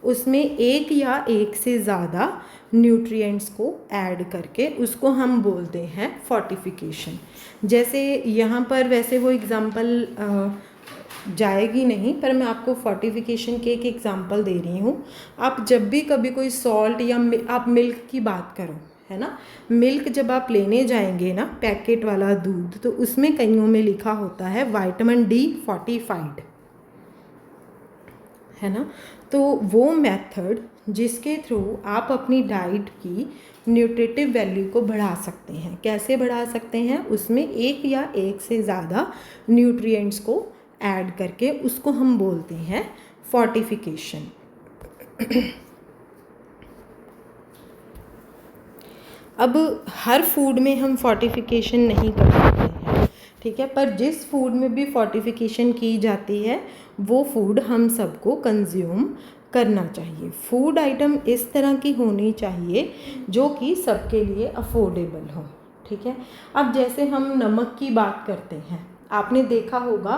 उसमें एक या एक से ज़्यादा न्यूट्रिएंट्स को ऐड करके, उसको हम बोलते हैं फोर्टिफिकेशन। जैसे यहाँ पर वैसे वो एग्ज़ाम्पल जाएगी नहीं, पर मैं आपको फोर्टिफिकेशन के एक एग्ज़ाम्पल दे रही हूँ। आप जब भी कभी कोई सॉल्ट या आप मिल्क की बात करो, है ना, मिल्क जब आप लेने जाएंगे ना, पैकेट वाला दूध, तो उसमें कईयों में लिखा होता है विटामिन डी फोर्टिफाइड, है ना। तो वो मेथड जिसके थ्रू आप अपनी डाइट की न्यूट्रिटिव वैल्यू को बढ़ा सकते हैं, कैसे बढ़ा सकते हैं, उसमें एक या एक से ज़्यादा न्यूट्रिएंट्स को ऐड करके, उसको हम बोलते हैं फोर्टिफिकेशन। अब हर फूड में हम फोर्टिफिकेशन नहीं कर सकते हैं, ठीक है, पर जिस फूड में भी फोर्टिफिकेशन की जाती है वो फूड हम सबको कंज्यूम करना चाहिए। फूड आइटम इस तरह की होनी चाहिए जो कि सबके लिए अफोर्डेबल हो, ठीक है। अब जैसे हम नमक की बात करते हैं, आपने देखा होगा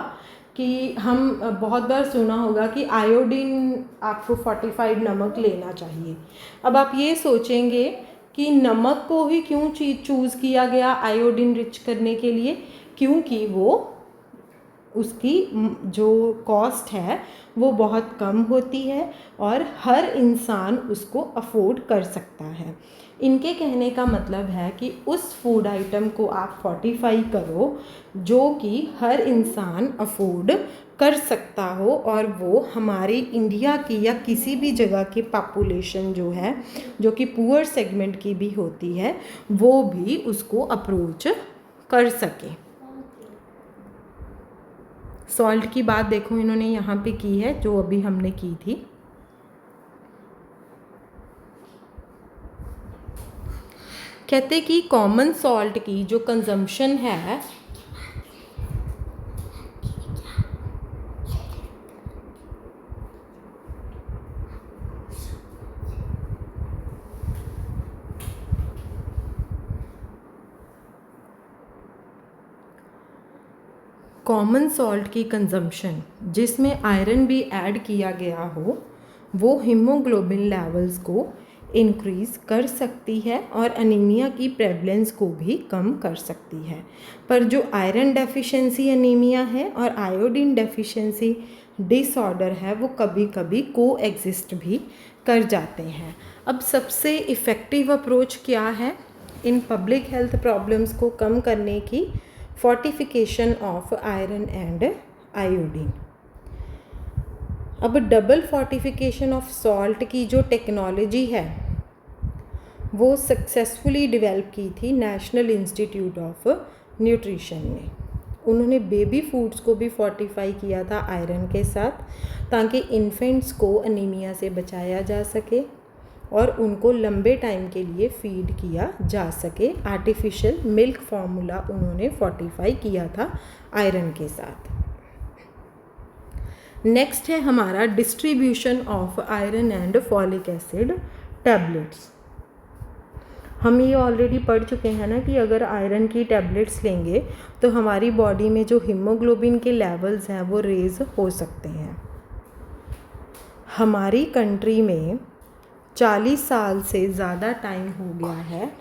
कि हम बहुत बार सुना होगा कि आयोडीन आपको फोर्टिफाइड नमक लेना चाहिए। अब आप ये सोचेंगे कि नमक को ही क्यों चूज़ किया गया आयोडीन रिच करने के लिए, क्योंकि वो उसकी जो कॉस्ट है वो बहुत कम होती है और हर इंसान उसको अफोर्ड कर सकता है। इनके कहने का मतलब है कि उस फूड आइटम को आप फोर्टिफाई करो जो कि हर इंसान अफोर्ड कर सकता हो, और वो हमारी इंडिया की या किसी भी जगह की पॉपुलेशन जो है, जो कि पुअर सेगमेंट की भी होती है, वो भी उसको अप्रोच कर सके। सॉल्ट की बात देखो इन्होंने यहाँ पे की है जो अभी हमने की थी। कहते कि कॉमन सॉल्ट की जो कंजम्पशन है कॉमन सॉल्ट की कंजम्पशन जिसमें आयरन भी ऐड किया गया हो वो हीमोग्लोबिन लेवल्स को इंक्रीज़ कर सकती है और अनीमिया की प्रेवलेंस को भी कम कर सकती है। पर जो आयरन डेफिशिएंसी अनीमिया है और आयोडीन डेफिशिएंसी डिसऑर्डर है वो कभी कभी को एग्जिस्ट भी कर जाते हैं। अब सबसे इफ़ेक्टिव अप्रोच क्या है इन पब्लिक हेल्थ प्रॉब्लम्स को कम करने की? Fortification of iron and iodine. अब डबल फोर्टिफिकेशन ऑफ सॉल्ट की जो टेक्नोलॉजी है वो सक्सेसफुली डेवलप की थी नेशनल इंस्टीट्यूट ऑफ न्यूट्रिशन ने। उन्होंने बेबी फूड्स को भी फोर्टिफाई किया था आयरन के साथ ताकि इन्फेंट्स को अनीमिया से बचाया जा सके और उनको लंबे टाइम के लिए फीड किया जा सके। आर्टिफिशियल मिल्क फार्मूला उन्होंने फोर्टिफाई किया था आयरन के साथ। नेक्स्ट है हमारा distribution of iron and folic acid tablets. हम ये ऑलरेडी पढ़ चुके हैं ना कि अगर आयरन की टैबलेट्स लेंगे तो हमारी बॉडी में जो हीमोग्लोबिन के लेवल्स हैं वो रेज हो सकते हैं। हमारी कंट्री में 40 साल से ज़्यादा टाइम हो गया है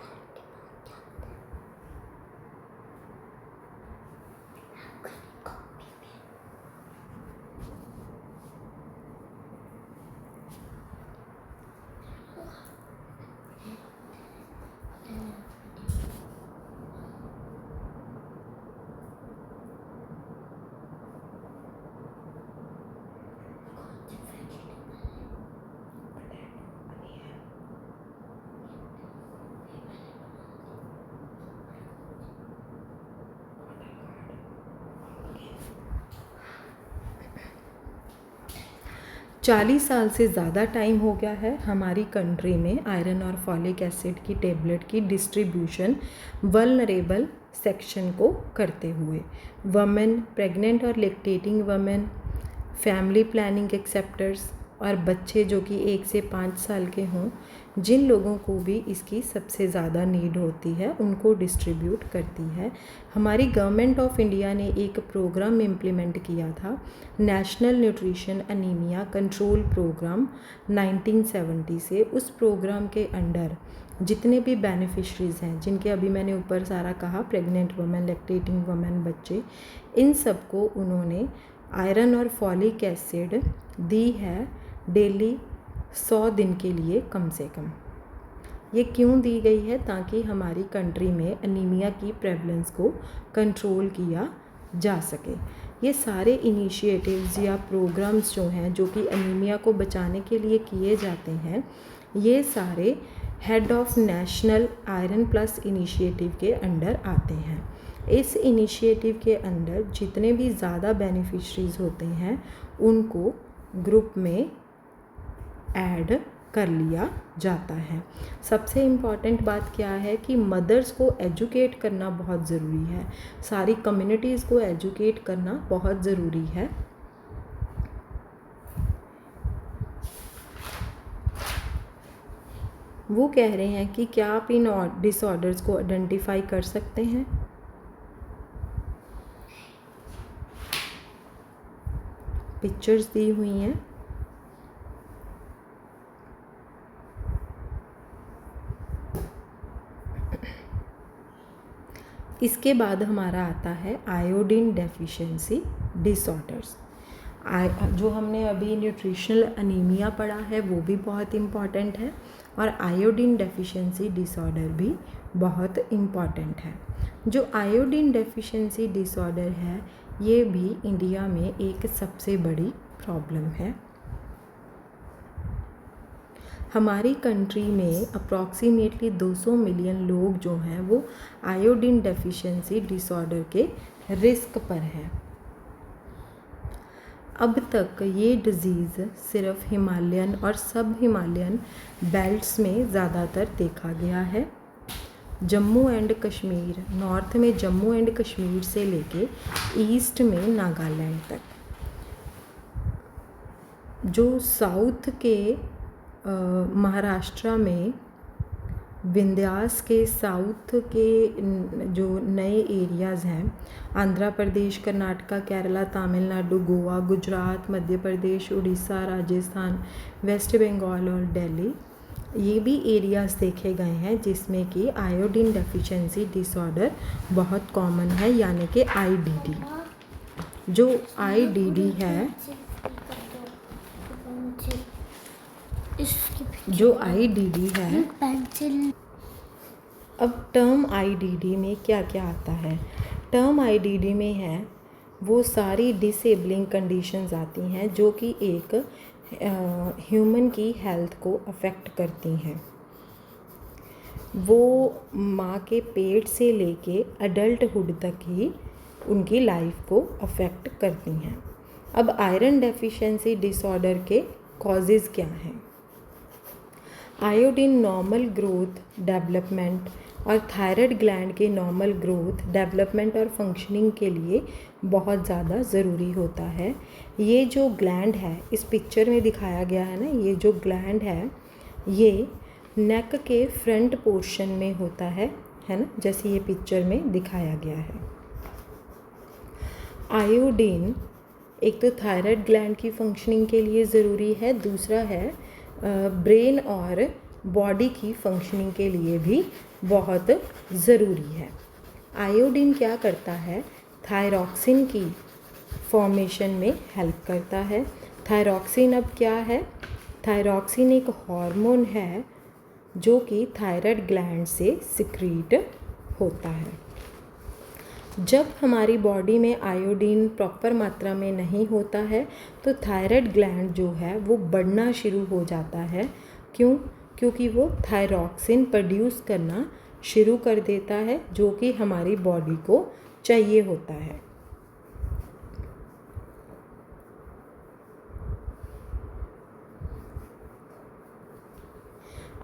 40 साल से ज़्यादा टाइम हो गया है हमारी कंट्री में आयरन और फॉलिक एसिड की टेबलेट की डिस्ट्रीब्यूशन वल्नरेबल सेक्शन को करते हुए वमेन, प्रेग्नेंट और lactating women, family planning acceptors और बच्चे जो कि 1 से 5 साल के हों, जिन लोगों को भी इसकी सबसे ज़्यादा नीड होती है उनको डिस्ट्रीब्यूट करती है। हमारी गवर्नमेंट ऑफ इंडिया ने एक प्रोग्राम इम्प्लीमेंट किया था, national nutrition anaemia control programme 1970 से। उस प्रोग्राम के अंडर जितने भी बेनिफिशरीज़ हैं जिनके अभी मैंने ऊपर सारा कहा, प्रेग्नेंट वुमेन, लैक्टेटिंग वुमेन, बच्चे, इन सबको उन्होंने आयरन और फॉलिक एसिड दी है डेली 100 दिन के लिए कम से कम। ये क्यों दी गई है? ताकि हमारी कंट्री में अनीमिया की प्रेवलेंस को कंट्रोल किया जा सके। ये सारे इनिशिएटिव्स या प्रोग्राम्स जो हैं जो कि अनीमिया को बचाने के लिए किए जाते हैं, ये सारे head of national iron plus initiative के अंडर आते हैं। इस इनिशिएटिव के अंडर जितने भी ज़्यादा बेनिफिशरीज़ होते हैं उनको ग्रुप में ऐड कर लिया जाता है। सबसे इम्पॉर्टेंट बात क्या है कि मदर्स को एजुकेट करना बहुत ज़रूरी है, सारी कम्युनिटीज़ को एजुकेट करना बहुत ज़रूरी है। वो कह रहे हैं कि क्या आप इन डिसऑर्डर्स को आइडेंटिफाई कर सकते हैं? पिक्चर्स दी हुई हैं। इसके बाद हमारा आता है आयोडीन डेफिशिएंसी डिसऑर्डर्स। जो हमने अभी न्यूट्रिशनल अनीमिया पढ़ा है वो भी बहुत इम्पॉर्टेंट है और आयोडीन डेफिशिएंसी डिसऑर्डर भी बहुत इम्पॉर्टेंट है। जो आयोडीन डेफिशिएंसी डिसऑर्डर है ये भी इंडिया में एक सबसे बड़ी प्रॉब्लम है। हमारी कंट्री में अप्रॉक्सीमेटली 200 मिलियन लोग जो हैं वो आयोडीन डेफिशिएंसी डिसऑर्डर के रिस्क पर हैं। अब तक ये डिज़ीज़ सिर्फ हिमालयन और सब हिमालयन बेल्ट्स में ज़्यादातर देखा गया है जम्मू एंड कश्मीर, नॉर्थ में जम्मू एंड कश्मीर से लेके ईस्ट में नागालैंड तक। जो साउथ के महाराष्ट्र में विंध्यास के साउथ के जो नए एरियाज़ हैं, आंध्र प्रदेश, कर्नाटका, केरला, तमिलनाडु, गोवा, गुजरात, मध्य प्रदेश, उड़ीसा, राजस्थान, वेस्ट बंगाल और दिल्ली, ये भी एरियाज़ देखे गए हैं जिसमें कि आयोडीन डेफिशिएंसी डिसऑर्डर बहुत कॉमन है, यानी कि आईडीडी। जो आईडीडी है, जो आईडीडी है, अब टर्म आईडीडी में क्या क्या आता है? टर्म आईडीडी में है वो सारी डिसेबलिंग कंडीशंस आती हैं जो कि एक ह्यूमन की हेल्थ को अफेक्ट करती हैं। वो माँ के पेट से लेके अडल्टहुड तक ही उनकी लाइफ को अफेक्ट करती हैं। अब आयरन डेफिशिएंसी डिसऑर्डर के कॉजेज़ क्या हैं? आयोडीन नॉर्मल ग्रोथ, डेवलपमेंट और थायराइड ग्लैंड के नॉर्मल ग्रोथ, डेवलपमेंट और फंक्शनिंग के लिए बहुत ज़्यादा ज़रूरी होता है। ये जो ग्लैंड है, इस पिक्चर में दिखाया गया है ना, ये जो ग्लैंड है ये नेक के फ्रंट पोर्शन में होता है ना, जैसे ये पिक्चर में दिखाया गया है। आयोडीन एक तो थायराइड ग्लैंड की फंक्शनिंग के लिए ज़रूरी है, दूसरा है ब्रेन और बॉडी की फंक्शनिंग के लिए भी बहुत ज़रूरी है। आयोडीन क्या करता है? थायरॉक्सिन की फॉर्मेशन में हेल्प करता है। थायरॉक्सिन अब क्या है? थायरॉक्सिन एक हार्मोन है जो कि थायराइड ग्लैंड से सिक्रीट होता है। जब हमारी बॉडी में आयोडीन प्रॉपर मात्रा में नहीं होता है तो थायराइड ग्लैंड जो है वो बढ़ना शुरू हो जाता है। क्यों? क्योंकि वो थायरॉक्सिन प्रोड्यूस करना शुरू कर देता है जो कि हमारी बॉडी को चाहिए होता है।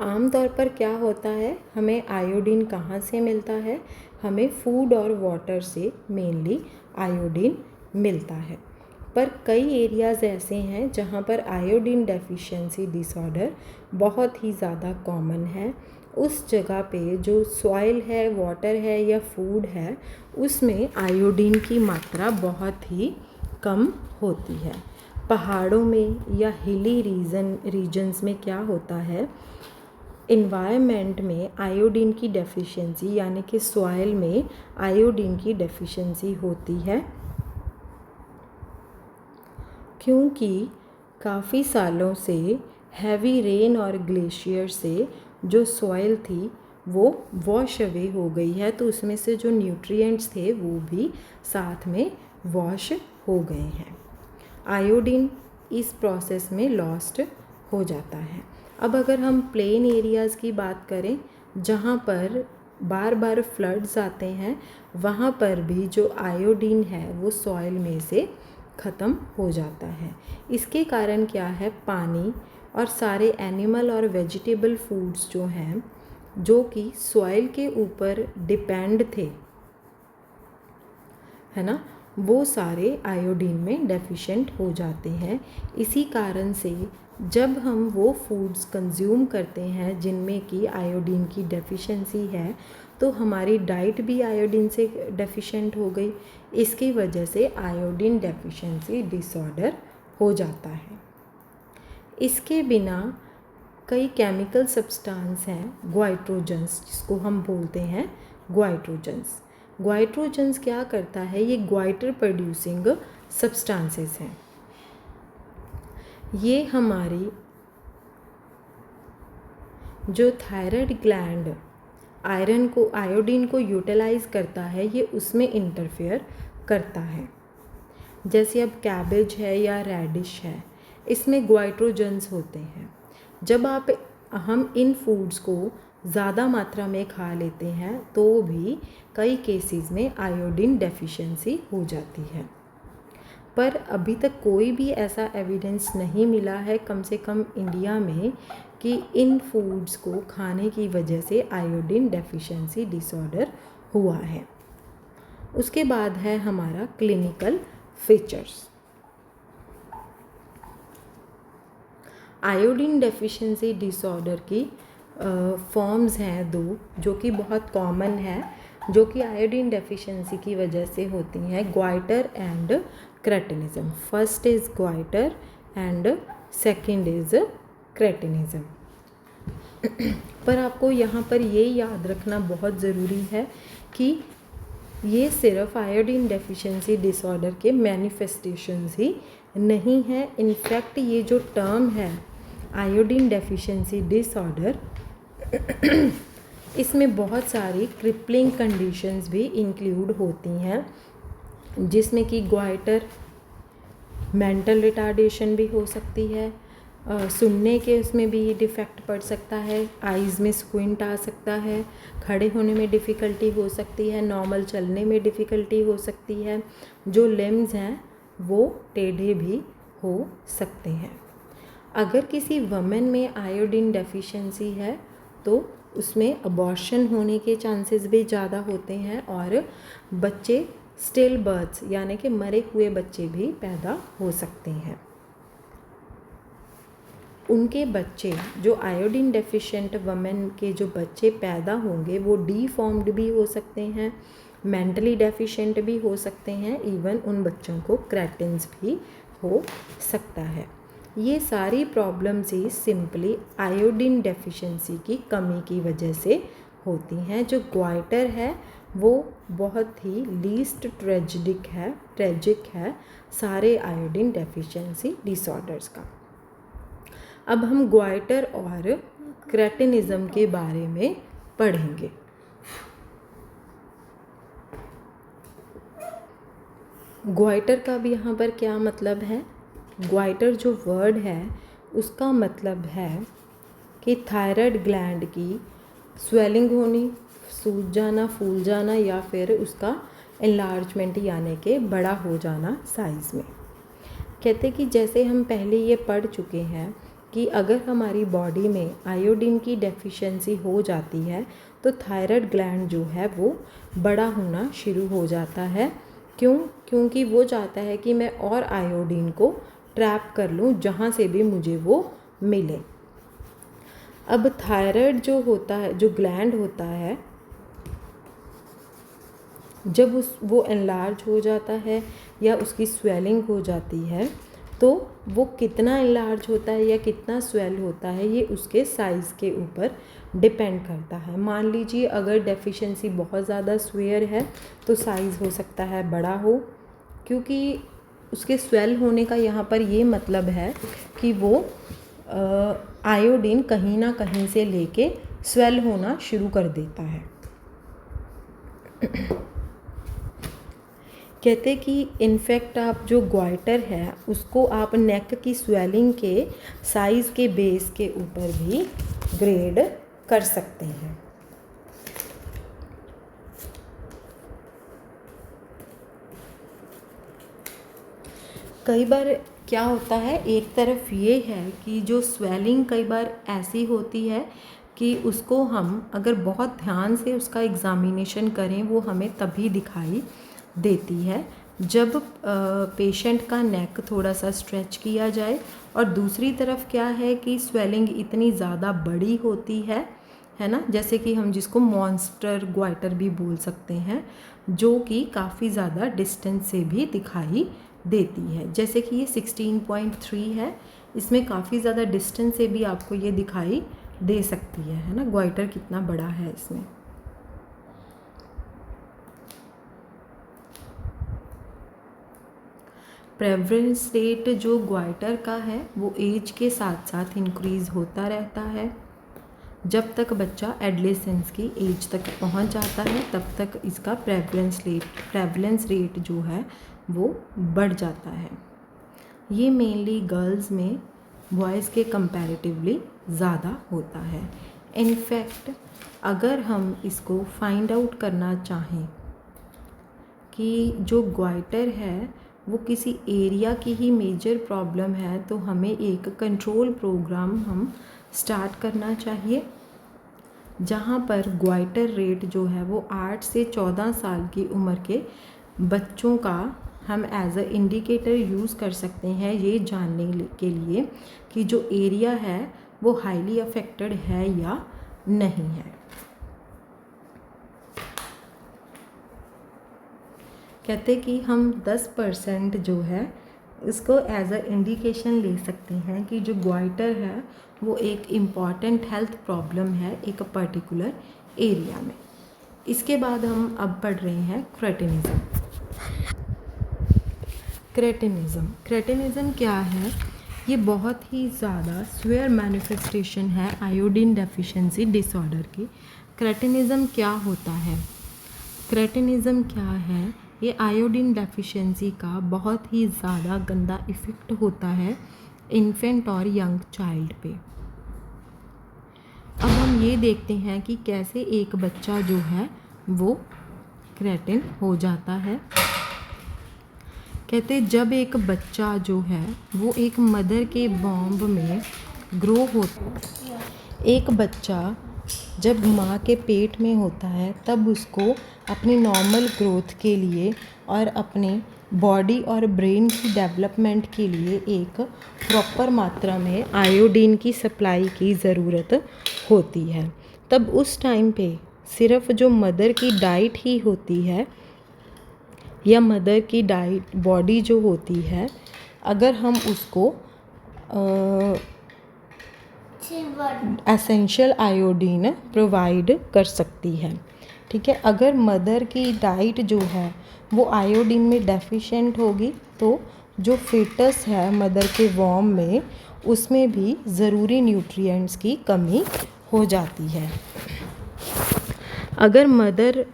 आमतौर पर क्या होता है, हमें आयोडीन कहाँ से मिलता है? हमें फूड और वाटर से मेनली आयोडीन मिलता है। पर कई एरियाज़ ऐसे हैं जहाँ पर आयोडीन डेफिशिएंसी डिसऑर्डर बहुत ही ज़्यादा कॉमन है। उस जगह पे जो सॉइल है, वाटर है या फूड है, उसमें आयोडीन की मात्रा बहुत ही कम होती है। पहाड़ों में या हिली रीजन्स में क्या होता है, इन्वायरमेंट में आयोडीन की डेफिशिएंसी यानी कि सॉइल में आयोडीन की डेफिशिएंसी होती है क्योंकि काफ़ी सालों से हैवी रेन और ग्लेशियर से जो सॉइल थी वो वॉश अवे हो गई है, तो उसमें से जो न्यूट्रिएंट्स थे वो भी साथ में वॉश हो गए हैं। आयोडीन इस प्रोसेस में लॉस्ट हो जाता है। अब अगर हम प्लेन एरियाज़ की बात करें जहाँ पर बार बार फ्लड्स आते हैं, वहाँ पर भी जो आयोडीन है वो सॉइल में से ख़त्म हो जाता है। इसके कारण क्या है, पानी और सारे एनिमल और वेजिटेबल फूड्स जो हैं जो कि सॉइल के ऊपर डिपेंड थे, है ना, वो सारे आयोडीन में डेफिशिएंट हो जाते हैं। इसी कारण से जब हम वो फूड्स कंज्यूम करते हैं जिनमें कि आयोडीन की डेफिशिएंसी है तो हमारी डाइट भी आयोडीन से डेफिशिएंट हो गई। इसकी वजह से आयोडीन डेफिशिएंसी डिसऑर्डर हो जाता है। इसके बिना कई केमिकल सब्सटेंस हैं, ग्वाइट्रोजन्स जिसको हम बोलते हैं ग्वाइट्रोजन्स। ग्वाइट्रोजन्स क्या करता है, ये ग्वाइटर प्रोड्यूसिंग सब्सटेंसेस हैं। ये हमारी जो थायराइड ग्लैंड आयोडीन को यूटिलाइज़ करता है, ये उसमें इंटरफेयर करता है। जैसे अब कैबेज है या रेडिश है, इसमें ग्वाइट्रोजन्स होते हैं। जब हम इन फूड्स को ज़्यादा मात्रा में खा लेते हैं तो भी कई केसेस में आयोडीन डेफिशिएंसी हो जाती है। पर अभी तक कोई भी ऐसा एविडेंस नहीं मिला है, कम से कम इंडिया में, कि इन फूड्स को खाने की वजह से आयोडीन डेफिशिएंसी डिसऑर्डर हुआ है। उसके बाद है हमारा clinical features. Iodine deficiency disorder की फॉर्म्स हैं दो, जो कि बहुत कॉमन है, जो कि आयोडीन डेफिशिएंसी की वजह से होती हैं, goitre and cretinism. First is goitre and second is cretinism. पर आपको यहाँ पर ये याद रखना बहुत ज़रूरी है कि ये सिर्फ आयोडीन डेफिशिएंसी डिसऑर्डर के मैनिफेस्टेशंस ही नहीं है। इनफैक्ट ये जो टर्म है आयोडीन डेफिशिएंसी डिसऑर्डर, इसमें बहुत सारी क्रिपलिंग कंडीशंस भी इंक्लूड होती हैं, जिसमें कि ग्वाइटर, मेंटल रिटार्डेशन भी हो सकती है, सुनने के उसमें भी डिफेक्ट पड़ सकता है, आइज़ में स्क्विंट आ सकता है, खड़े होने में डिफ़िकल्टी हो सकती है, नॉर्मल चलने में डिफ़िकल्टी हो सकती है, जो लिम्स हैं वो टेढ़े भी हो सकते हैं। अगर किसी वुमेन में आयोडीन डेफिशिएंसी है तो उसमें अबॉर्शन होने के चांसेस भी ज़्यादा होते हैं और बच्चे स्टिल बर्थ्स यानी कि मरे हुए बच्चे भी पैदा हो सकते हैं। उनके बच्चे, जो आयोडीन डेफिशिएंट वुमेन के जो बच्चे पैदा होंगे वो डीफॉर्म्ड भी हो सकते हैं, मेंटली डेफिशिएंट भी हो सकते हैं, इवन उन बच्चों को क्रेटिन्स भी हो सकता है। ये सारी प्रॉब्लम्स ही सिंपली आयोडीन डेफिशिएंसी की कमी की वजह से होती हैं। जो ग्वाइटर है वो बहुत ही लीस्ट ट्रेजिक है सारे आयोडीन डेफिशिएंसी डिसऑर्डर्स का। अब हम ग्वाइटर और क्रेटिनिज्म के बारे में पढ़ेंगे। ग्वाइटर का भी यहाँ पर क्या मतलब है? ग्वाइटर जो वर्ड है उसका मतलब है कि थायराइड ग्लैंड की स्वेलिंग होनी, सूज जाना, फूल जाना, या फिर उसका एनलार्जमेंट यानी कि बड़ा हो जाना साइज़ में। कहते कि जैसे हम पहले ये पढ़ चुके हैं कि अगर हमारी बॉडी में आयोडीन की डेफिशिएंसी हो जाती है तो थायराइड ग्लैंड जो है वो बड़ा होना शुरू हो जाता है। क्यों? क्योंकि वो चाहता है कि मैं और आयोडीन को ट्रैप कर लूँ जहाँ से भी मुझे वो मिले। अब थायराइड जो होता है, जो ग्लैंड होता है, जब वो एनलार्ज हो जाता है या उसकी स्वेलिंग हो जाती है तो वो कितना एनलार्ज होता है या कितना स्वेल होता है ये उसके साइज़ के ऊपर डिपेंड करता है। मान लीजिए अगर डेफिशिएंसी बहुत ज़्यादा स्वेयर है तो साइज़ हो सकता है बड़ा हो, क्योंकि उसके स्वेल होने का यहाँ पर ये मतलब है कि वो आयोडीन कहीं ना कहीं से लेके स्वेल होना शुरू कर देता है। कहते कि इनफैक्ट आप जो ग्वाइटर है उसको आप नेक की स्वेलिंग के साइज़ के बेस के ऊपर भी ग्रेड कर सकते हैं। कई बार क्या होता है, एक तरफ ये है कि जो स्वेलिंग कई बार ऐसी होती है कि उसको हम अगर बहुत ध्यान से उसका एग्ज़ामिनेशन करें वो हमें तभी दिखाई देती है जब पेशेंट का नेक थोड़ा सा स्ट्रेच किया जाए, और दूसरी तरफ क्या है कि स्वेलिंग इतनी ज़्यादा बड़ी होती है ना, जैसे कि हम जिसको मॉन्स्टर ग्वाइटर भी बोल सकते हैं, जो कि काफ़ी ज़्यादा डिस्टेंस से भी दिखाई देती है। जैसे कि ये 16.3 है, इसमें काफ़ी ज़्यादा डिस्टेंस से भी आपको ये दिखाई दे सकती है ना, ग्वाइटर कितना बड़ा है इसमें। प्रेवलेंस रेट जो ग्वाइटर का है वो एज के साथ साथ इंक्रीज़ होता रहता है। जब तक बच्चा एडोलेसेंस की एज तक पहुंच जाता है तब तक इसका प्रेवलेंस रेट जो है वो बढ़ जाता है। ये मेनली गर्ल्स में बॉयज़ के कंपैरेटिवली ज़्यादा होता है। इनफैक्ट अगर हम इसको फाइंड आउट करना चाहें कि जो ग्वाइटर है वो किसी एरिया की ही मेजर प्रॉब्लम है तो हमें एक कंट्रोल प्रोग्राम हम स्टार्ट करना चाहिए, जहाँ पर ग्वाइटर रेट जो है वो 8 से 14 साल की उम्र के बच्चों का हम एज अ इंडिकेटर यूज़ कर सकते हैं ये जानने के लिए कि जो एरिया है वो हाईली अफेक्टेड है या नहीं है। कहते कि हम 10% जो है इसको एज अ इंडिकेशन ले सकते हैं कि जो ग्वाइटर है वो एक इम्पॉर्टेंट हेल्थ प्रॉब्लम है एक पर्टिकुलर एरिया में। इसके बाद हम अब पढ़ रहे हैं क्रेटिनिज़म। क्रेटिनिज़म क्या है? ये बहुत ही ज़्यादा स्वेयर मैनिफेस्टेशन है आयोडीन डेफिशिएंसी डिसऑर्डर की। क्रेटिनिज़म क्या होता है? क्रेटिनिज़म क्या है? ये आयोडीन डेफिशिएंसी का बहुत ही ज़्यादा गंदा इफ़ेक्ट होता है इन्फेंट और यंग चाइल्ड पे। अब हम ये देखते हैं कि कैसे एक बच्चा जो है वो क्रेटिन हो जाता है। कहते जब एक बच्चा जो है वो एक मदर के वॉम्ब में ग्रो होता है, एक बच्चा जब माँ के पेट में होता है तब उसको अपनी नॉर्मल ग्रोथ के लिए और अपने बॉडी और ब्रेन की डेवलपमेंट के लिए एक प्रॉपर मात्रा में आयोडीन की सप्लाई की ज़रूरत होती है। तब उस टाइम पे सिर्फ जो मदर की डाइट ही होती है या मदर की डाइट बॉडी जो होती है, अगर हम उसको एसेंशियल आयोडीन प्रोवाइड कर सकती है। ठीक है, अगर मदर की डाइट जो है वो आयोडीन में डेफिशिएंट होगी तो जो फिटस है मदर के वॉम में उसमें भी ज़रूरी न्यूट्रिएंट्स की कमी हो जाती है। अगर मदर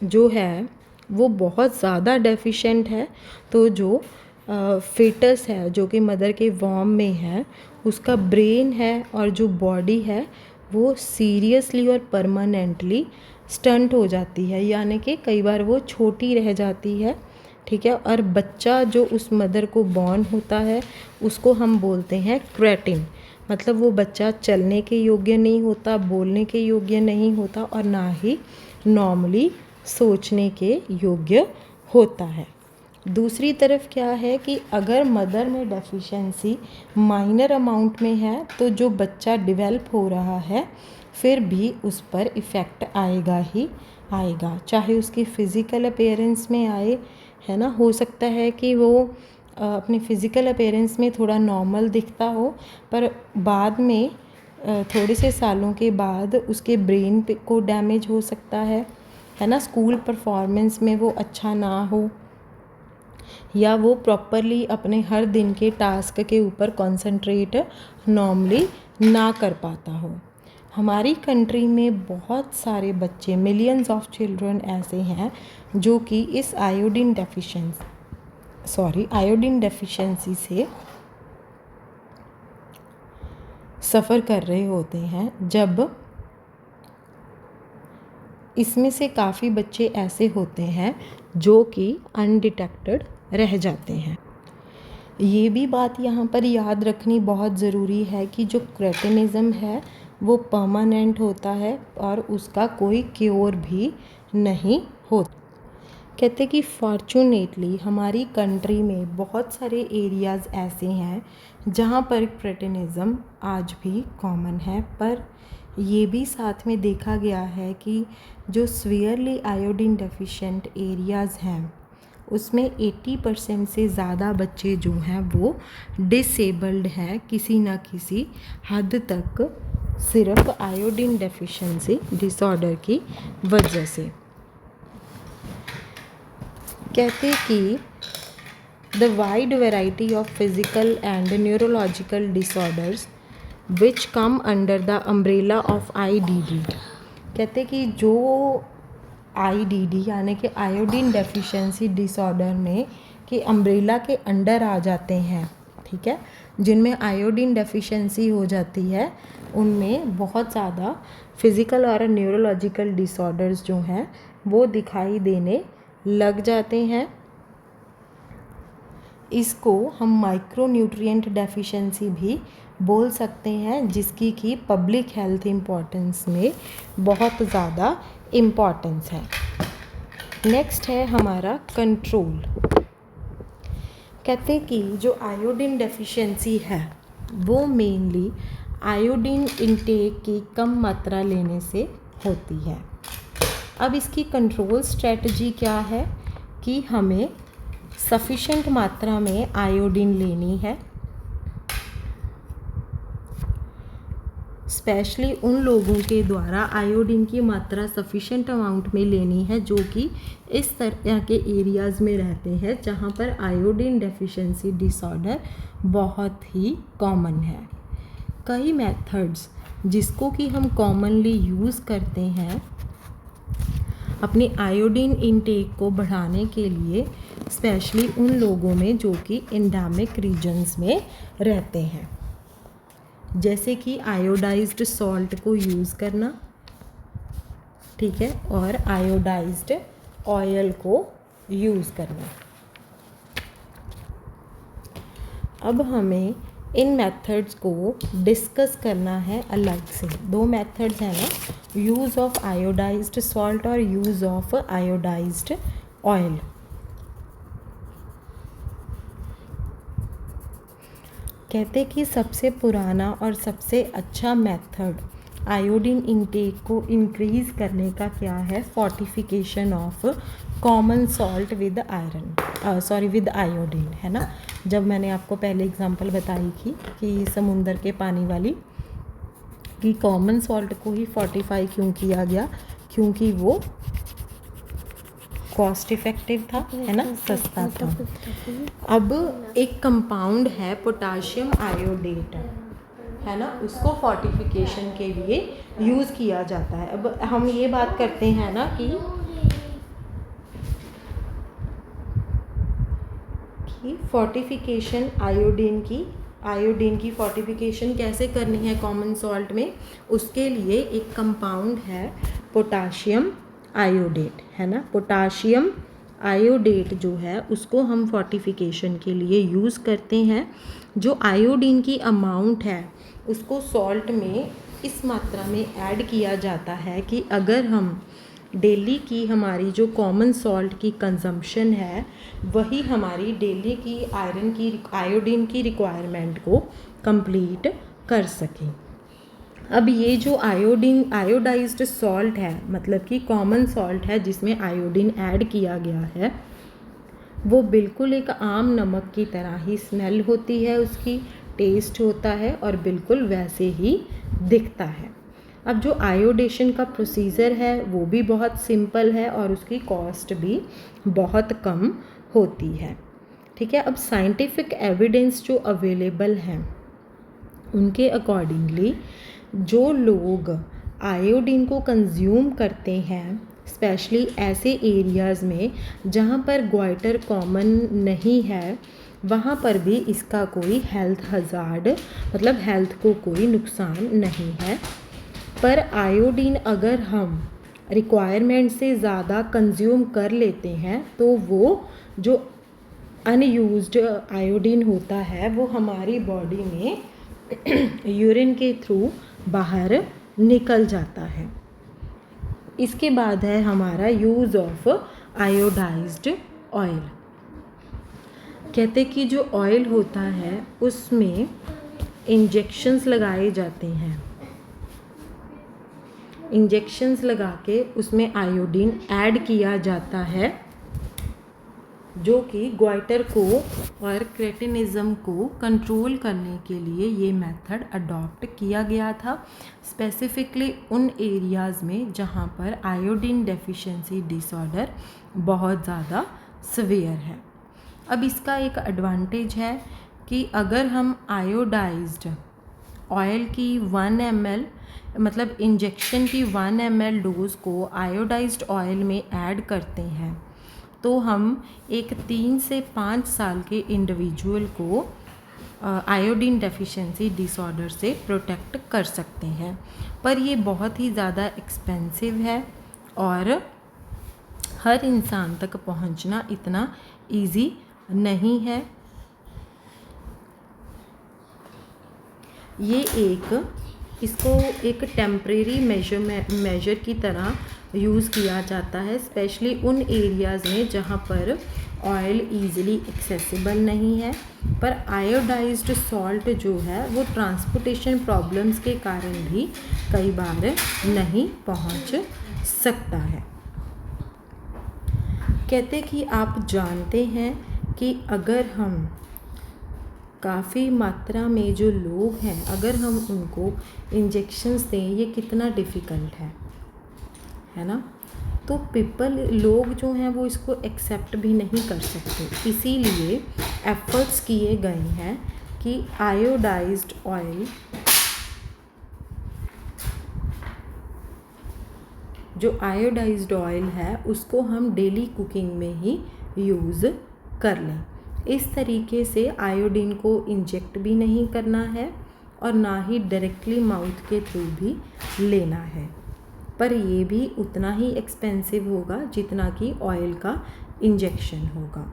जो है वो बहुत ज़्यादा डेफिशिएंट है तो जो फिटस है जो कि मदर के वॉम में है उसका ब्रेन है और जो बॉडी है वो सीरियसली और परमानेंटली स्टंट हो जाती है, यानी कि कई बार वो छोटी रह जाती है। ठीक है, और बच्चा जो उस मदर को बॉर्न होता है उसको हम बोलते हैं क्रेटिन। मतलब वो बच्चा चलने के योग्य नहीं होता, बोलने के योग्य नहीं होता और ना ही नॉर्मली सोचने के योग्य होता है। दूसरी तरफ क्या है कि अगर मदर में डेफिशिएंसी माइनर अमाउंट में है तो जो बच्चा डेवलप हो रहा है फिर भी उस पर इफ़ेक्ट आएगा ही आएगा, चाहे उसकी फ़िज़िकल अपीयरेंस में आए, है ना। हो सकता है कि वो अपने फ़िज़िकल अपीयरेंस में थोड़ा नॉर्मल दिखता हो पर बाद में थोड़े से सालों के बाद उसके ब्रेन पे को डैमेज हो सकता है ना। स्कूल परफॉर्मेंस में वो अच्छा ना हो या वो प्रॉपरली अपने हर दिन के टास्क के ऊपर कंसंट्रेट नॉर्मली ना कर पाता हो। हमारी कंट्री में बहुत सारे बच्चे, मिलियंस ऑफ चिल्ड्रन ऐसे हैं जो कि इस आयोडीन डेफिशिएंसी से सफ़र कर रहे होते हैं। जब इसमें से काफ़ी बच्चे ऐसे होते हैं जो कि अनडिटेक्टेड रह जाते हैं। ये भी बात यहाँ पर याद रखनी बहुत ज़रूरी है कि जो क्रेटिनिज़म है वो परमानेंट होता है और उसका कोई क्योर भी नहीं होता। कहते कि फॉर्चुनेटली हमारी कंट्री में बहुत सारे एरियाज़ ऐसे हैं जहाँ पर क्रेटिनिज़म आज भी कॉमन है, पर ये भी साथ में देखा गया है कि जो सीवियरली आयोडीन डेफिशिएंट एरियाज़ हैं उसमें 80% से ज़्यादा बच्चे जो हैं वो डिसेबल्ड हैं किसी न किसी हद तक, सिर्फ आयोडीन डेफिशिएंसी डिसऑर्डर की वजह से। कहते कि the wide variety of physical and neurological disorders which come under the umbrella of IDD। कहते कि जो IDD यानी कि आयोडीन डेफिशिएंसी डिसऑर्डर में कि अम्ब्रेला के अंडर आ जाते हैं, ठीक है, जिनमें आयोडीन डेफिशिएंसी हो जाती है उनमें बहुत ज़्यादा फिज़िकल और न्यूरोलॉजिकल डिसऑर्डर्स जो हैं वो दिखाई देने लग जाते हैं। इसको हम माइक्रोन्यूट्रिएंट डेफिशिएंसी भी बोल सकते हैं, जिसकी कि पब्लिक हेल्थ इम्पोर्टेंस में बहुत ज़्यादा इम्पोर्टेंस है। नेक्स्ट है हमारा कंट्रोल। कहते हैं कि जो आयोडीन डेफिशिएंसी है वो मेनली आयोडीन इनटेक की कम मात्रा लेने से होती है। अब इसकी कंट्रोल स्ट्रेटजी क्या है कि हमें सफिशेंट मात्रा में आयोडीन लेनी है, स्पेशली उन लोगों के द्वारा आयोडीन की मात्रा सफिशेंट अमाउंट में लेनी है जो कि इस तरह के एरियाज़ में रहते हैं जहाँ पर आयोडीन डेफिशिएंसी डिसऑर्डर बहुत ही कॉमन है। कई मेथड्स जिसको कि हम कॉमनली यूज़ करते हैं अपनी आयोडीन इनटेक को बढ़ाने के लिए, स्पेशली उन लोगों में जो कि एंडेमिक रीजन्स में रहते हैं, जैसे कि आयोडाइज्ड सॉल्ट को यूज़ करना, ठीक है, और आयोडाइज्ड ऑयल को यूज़ करना। अब हमें इन मेथड्स को डिस्कस करना है अलग से। दो मेथड्स हैं ना, यूज़ ऑफ आयोडाइज्ड सॉल्ट और यूज़ ऑफ आयोडाइज्ड ऑयल। कहते कि सबसे पुराना और सबसे अच्छा मेथड आयोडीन इनटेक को इंक्रीज़ करने का क्या है, fortification of common salt with iron, with iodine, है ना। जब मैंने आपको पहले एग्जांपल बताई थी कि समुंदर के पानी वाली, कि कॉमन सॉल्ट को ही फोर्टिफाई क्यों किया गया, क्योंकि वो कॉस्ट इफ़ेक्टिव था, है ना, सस्ता था। अब एक कंपाउंड है पोटाशियम आयोडेट, है ना, उसको फोर्टिफिकेशन के लिए यूज़ किया जाता है। अब हम ये बात करते हैं ना कि फोर्टिफिकेशन आयोडीन की फोर्टिफिकेशन कैसे करनी है कॉमन सॉल्ट में, उसके लिए एक कंपाउंड है पोटाशियम आयोडेट, है ना। पोटाशियम आयोडेट जो है उसको हम फोर्टिफिकेशन के लिए यूज़ करते हैं। जो आयोडीन की अमाउंट है उसको सॉल्ट में इस मात्रा में ऐड किया जाता है कि अगर हम डेली की हमारी जो कॉमन सॉल्ट की कंजम्पशन है वही हमारी डेली की आयोडीन की रिक्वायरमेंट को कंप्लीट कर सकें। अब ये जो आयोडाइज्ड सॉल्ट है, मतलब कि कॉमन सॉल्ट है जिसमें आयोडीन ऐड किया गया है, वो बिल्कुल एक आम नमक की तरह ही स्मेल होती है, उसकी टेस्ट होता है और बिल्कुल वैसे ही दिखता है। अब जो आयोडेशन का प्रोसीजर है वो भी बहुत सिंपल है और उसकी कॉस्ट भी बहुत कम होती है, ठीक है। अब साइंटिफिक एविडेंस जो अवेलेबल हैं उनके अकॉर्डिंगली जो लोग आयोडीन को कंज्यूम करते हैं, स्पेशली ऐसे एरियाज़ में जहाँ पर ग्वाइटर कॉमन नहीं है, वहाँ पर भी इसका कोई हेल्थ हज़ार्ड, मतलब हेल्थ को कोई नुकसान नहीं है। पर आयोडीन अगर हम रिक्वायरमेंट से ज़्यादा कंज्यूम कर लेते हैं तो वो जो अनयूज्ड आयोडीन होता है वो हमारी बॉडी में यूरिन के थ्रू बाहर निकल जाता है। इसके बाद है हमारा यूज़ ऑफ आयोडाइज्ड ऑयल। कहते कि जो ऑयल होता है उसमें इंजेक्शंस लगाए जाते हैं, इंजेक्शंस लगा के उसमें आयोडीन ऐड किया जाता है, जो कि ग्वाइटर को और क्रेटिनिज्म को कंट्रोल करने के लिए ये मेथड अडॉप्ट किया गया था, स्पेसिफिकली उन एरियाज़ में जहाँ पर आयोडीन डेफिशिएंसी डिसऑर्डर बहुत ज़्यादा सीवियर है। अब इसका एक एडवांटेज है कि अगर हम आयोडाइज्ड ऑयल की 1 ml, मतलब इंजेक्शन की 1 ml डोज़ को आयोडाइज्ड ऑयल में ऐड करते हैं तो हम एक 3 से 5 साल के इंडिविजुअल को आयोडीन डेफिशिएंसी डिसऑर्डर से प्रोटेक्ट कर सकते हैं। पर ये बहुत ही ज़्यादा एक्सपेंसिव है और हर इंसान तक पहुंचना इतना इजी नहीं है, ये इसको एक टेम्परेरी मेजर की तरह यूज़ किया जाता है, स्पेशली उन एरियाज़ में जहाँ पर ऑयल ईज़िली एक्सेसिबल नहीं है। पर आयोडाइज्ड सॉल्ट जो है वो ट्रांसपोर्टेशन प्रॉब्लम्स के कारण भी कई बार नहीं पहुँच सकता है। कहते कि आप जानते हैं कि अगर हम काफ़ी मात्रा में जो लोग हैं, अगर हम उनको इंजेक्शंस दें, ये कितना डिफ़िकल्ट है ना। तो लोग जो हैं वो इसको एक्सेप्ट भी नहीं कर सकते। इसीलिए एफ़र्ट्स किए गए हैं कि आयोडाइज्ड ऑयल, जो आयोडाइज्ड ऑयल है उसको हम डेली कुकिंग में ही यूज़ कर लें। इस तरीके से आयोडीन को इंजेक्ट भी नहीं करना है और ना ही डायरेक्टली माउथ के थ्रू भी लेना है। पर ये भी उतना ही एक्सपेंसिव होगा जितना कि ऑयल का इंजेक्शन होगा,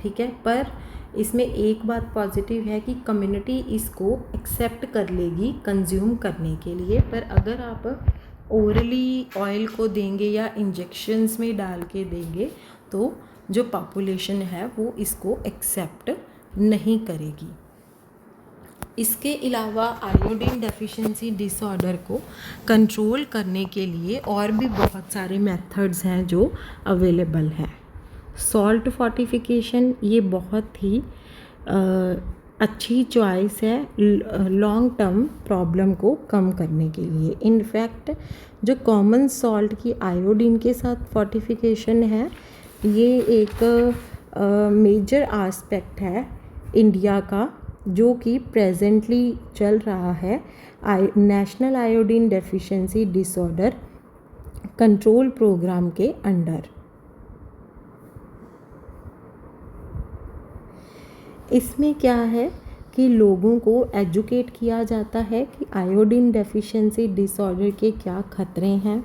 ठीक है। पर इसमें एक बात पॉजिटिव है कि कम्युनिटी इसको एक्सेप्ट कर लेगी कंज्यूम करने के लिए। पर अगर आप ओरली ऑयल को देंगे या इंजेक्शंस में डाल के देंगे तो जो पॉपुलेशन है वो इसको एक्सेप्ट नहीं करेगी। इसके अलावा आयोडीन डेफिशिएंसी डिसऑर्डर को कंट्रोल करने के लिए और भी बहुत सारे मेथड्स हैं जो अवेलेबल हैं। सॉल्ट फोर्टिफिकेशन ये बहुत ही अच्छी चॉइस है लॉन्ग टर्म प्रॉब्लम को कम करने के लिए। इनफैक्ट जो कॉमन सॉल्ट की आयोडीन के साथ फोर्टिफिकेशन है, ये एक मेजर एस्पेक्ट है इंडिया का, जो कि प्रेजेंटली चल रहा है national iodine deficiency disorder control programme के अंडर। इसमें क्या है कि लोगों को एजुकेट किया जाता है कि आयोडीन डेफिशिएंसी डिसऑर्डर के क्या खतरे हैं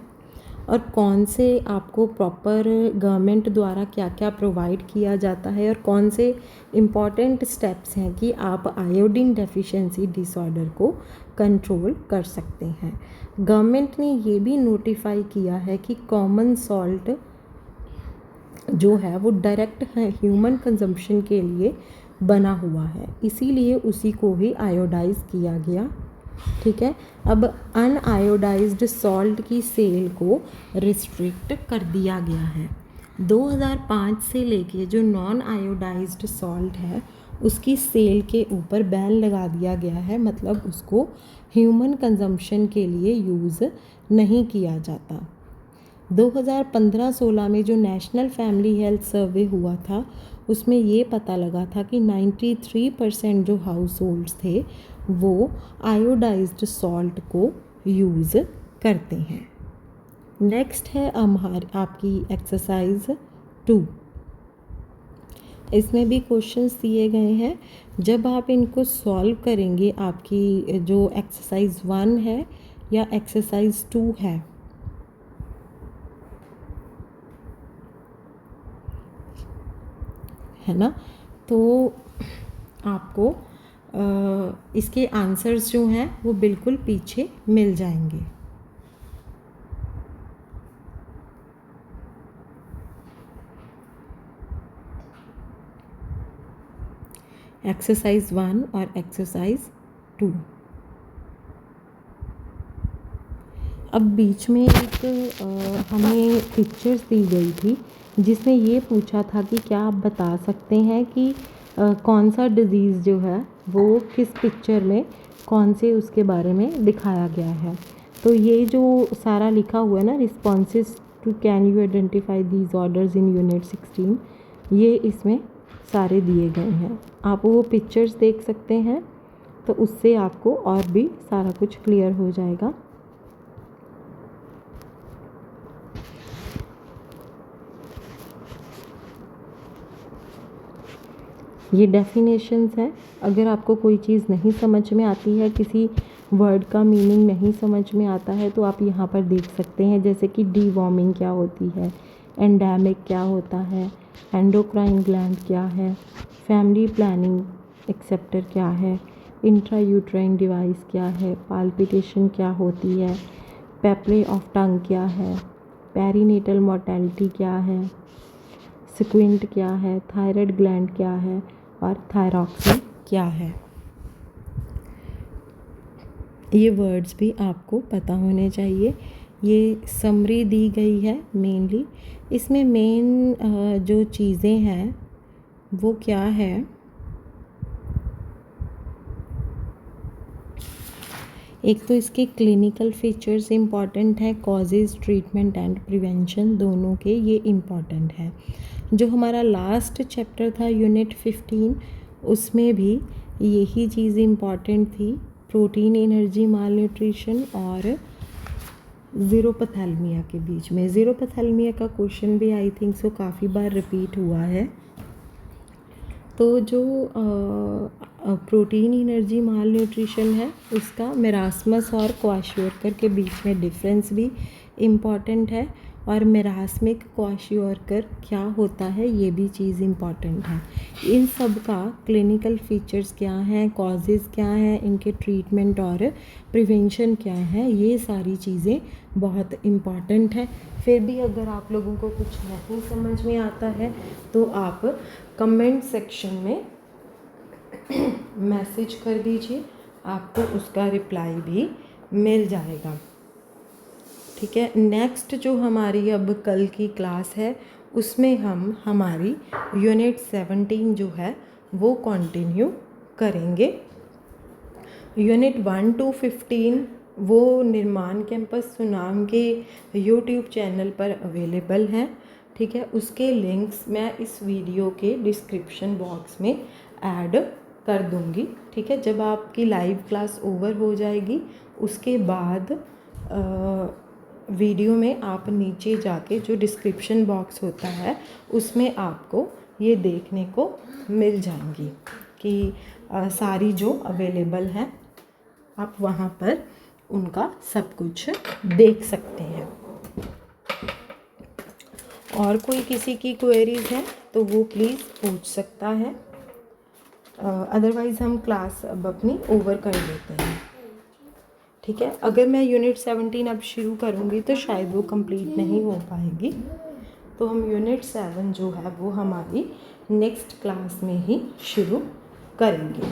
और कौन से आपको प्रॉपर गवर्नमेंट द्वारा क्या क्या प्रोवाइड किया जाता है और कौन से इम्पॉर्टेंट स्टेप्स हैं कि आप आयोडीन डेफिशिएंसी डिसऑर्डर को कंट्रोल कर सकते हैं। गवर्नमेंट ने ये भी नोटिफाई किया है कि कॉमन सॉल्ट जो है वो डायरेक्ट ह्यूमन कंजम्पशन के लिए बना हुआ है, इसीलिए उसी को भी आयोडाइज किया गया, ठीक है। अब अनआयोडाइज्ड सॉल्ट की सेल को रिस्ट्रिक्ट कर दिया गया है। 2005 से लेके जो नॉन आयोडाइज्ड सॉल्ट है उसकी सेल के ऊपर बैन लगा दिया गया है, मतलब उसको ह्यूमन कंजम्पशन के लिए यूज़ नहीं किया जाता। 2015-16 में जो नेशनल फैमिली हेल्थ सर्वे हुआ था उसमें ये पता लगा था कि 93% जो हाउस होल्ड्स थे वो आयोडाइज्ड सॉल्ट को यूज़ करते हैं। नेक्स्ट है आपकी एक्सरसाइज 2। इसमें भी क्वेश्चंस दिए गए हैं। जब आप इनको सॉल्व करेंगे, आपकी जो एक्सरसाइज 1 है या एक्सरसाइज 2 है ना, तो आपको इसके आंसर्स जो हैं वो बिल्कुल पीछे मिल जाएंगे। एक्सरसाइज 1 और एक्सरसाइज 2। अब बीच में एक हमें पिक्चर्स दी गई थी जिसमें ये पूछा था कि क्या आप बता सकते हैं कि कौन सा डिज़ीज़ जो है वो किस पिक्चर में कौन से उसके बारे में दिखाया गया है। तो ये जो सारा लिखा हुआ है ना, responses to can you identify these orders in unit 16, ये इसमें सारे दिए गए हैं। आप वो पिक्चर्स देख सकते हैं तो उससे आपको और भी सारा कुछ क्लियर हो जाएगा। ये डेफिनेशंस हैं। अगर आपको कोई चीज़ नहीं समझ में आती है, किसी वर्ड का मीनिंग नहीं समझ में आता है, तो आप यहाँ पर देख सकते हैं, जैसे कि डीवॉर्मिंग क्या होती है, एंडेमिक क्या होता है, एंडोक्राइन ग्लैंड क्या है, फैमिली प्लानिंग एक्सेप्टर क्या है, इंट्रायूट्राइन डिवाइस क्या है, पाल्पिटेशन क्या होती है, पेप्ले ऑफ टंग क्या है, पेरीनेटल मोर्टेलिटी क्या है, सिक्वेंट क्या है, थायराइड ग्लैंड क्या है और थायरॉक्सिन क्या है। ये वर्ड्स भी आपको पता होने चाहिए। ये समरी दी गई है मेनली। इसमें मेन जो चीज़ें हैं वो क्या है, एक तो इसके क्लिनिकल फीचर्स इम्पॉर्टेंट है, कॉजेज़, ट्रीटमेंट एंड प्रिवेंशन दोनों के ये इम्पॉर्टेंट है। जो हमारा लास्ट चैप्टर था यूनिट 15, उसमें भी यही चीज़ इम्पॉर्टेंट थी, प्रोटीन एनर्जी माल न्यूट्रिशन और ज़ीरोपैथेलमिया के बीच में। ज़ीरोपैथेलमिया का क्वेश्चन भी आई थिंक सो काफ़ी बार रिपीट हुआ है। तो जो प्रोटीन एनर्जी माल न्यूट्रिशन है उसका मेरास्मस और क्वाशियोरकर के बीच में डिफरेंस भी इम्पॉर्टेंट है, और मेरास्मिक क्वाशियोरकर क्या होता है ये भी चीज़ इम्पॉर्टेंट है। इन सब का क्लिनिकल फीचर्स क्या हैं, कॉजेज़ क्या हैं, इनके ट्रीटमेंट और प्रिवेंशन क्या है, ये सारी चीज़ें बहुत इम्पॉर्टेंट है। फिर भी अगर आप लोगों को कुछ नहीं समझ में आता है तो आप कमेंट सेक्शन में मैसेज कर दीजिए, आपको उसका रिप्लाई भी मिल जाएगा। ठीक है, नेक्स्ट जो हमारी अब कल की क्लास है उसमें हम हमारी यूनिट 17 जो है वो कंटिन्यू करेंगे। यूनिट 1 to 15 वो निर्माण कैंपस सुनाम के यूट्यूब चैनल पर अवेलेबल हैं। ठीक है, उसके लिंक्स मैं इस वीडियो के डिस्क्रिप्शन बॉक्स में ऐड कर दूंगी। ठीक है, जब आपकी लाइव क्लास ओवर हो जाएगी उसके बाद वीडियो में आप नीचे जाके जो डिस्क्रिप्शन बॉक्स होता है उसमें आपको ये देखने को मिल जाएंगी कि सारी जो अवेलेबल हैं, आप वहाँ पर उनका सब कुछ देख सकते हैं। और कोई किसी की क्वेरीज है तो वो प्लीज़ पूछ सकता है, अदरवाइज़ हम क्लास अब अपनी ओवर कर देते हैं। ठीक है, अगर मैं यूनिट 17 अब शुरू करूँगी तो शायद वो कंप्लीट नहीं हो पाएगी, तो हम यूनिट 7 जो है वो हमारी नेक्स्ट क्लास में ही शुरू करेंगे।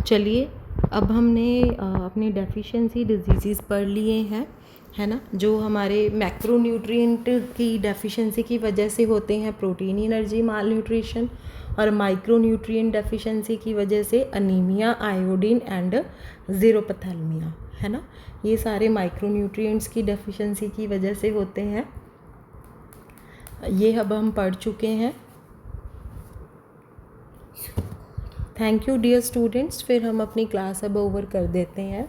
चलिए, अब हमने अपने डेफिशिएंसी डिजीज़ पढ़ लिए हैं, है ना, जो हमारे मैक्रोन्यूट्रिएंट की डेफिशिएंसी की वजह से होते हैं प्रोटीन एनर्जी माल न्यूट्रिशन, और माइक्रोन्यूट्रिएंट डेफिशिएंसी की वजह से अनीमिया, आयोडीन एंड ज़ीरोपैथेलमिया, है ना। ये सारे माइक्रोन्यूट्रिएंट्स की डेफिशिएंसी की वजह से होते हैं। ये अब हम पढ़ चुके हैं। थैंक यू डियर स्टूडेंट्स, फिर हम अपनी क्लास अब ओवर कर देते हैं।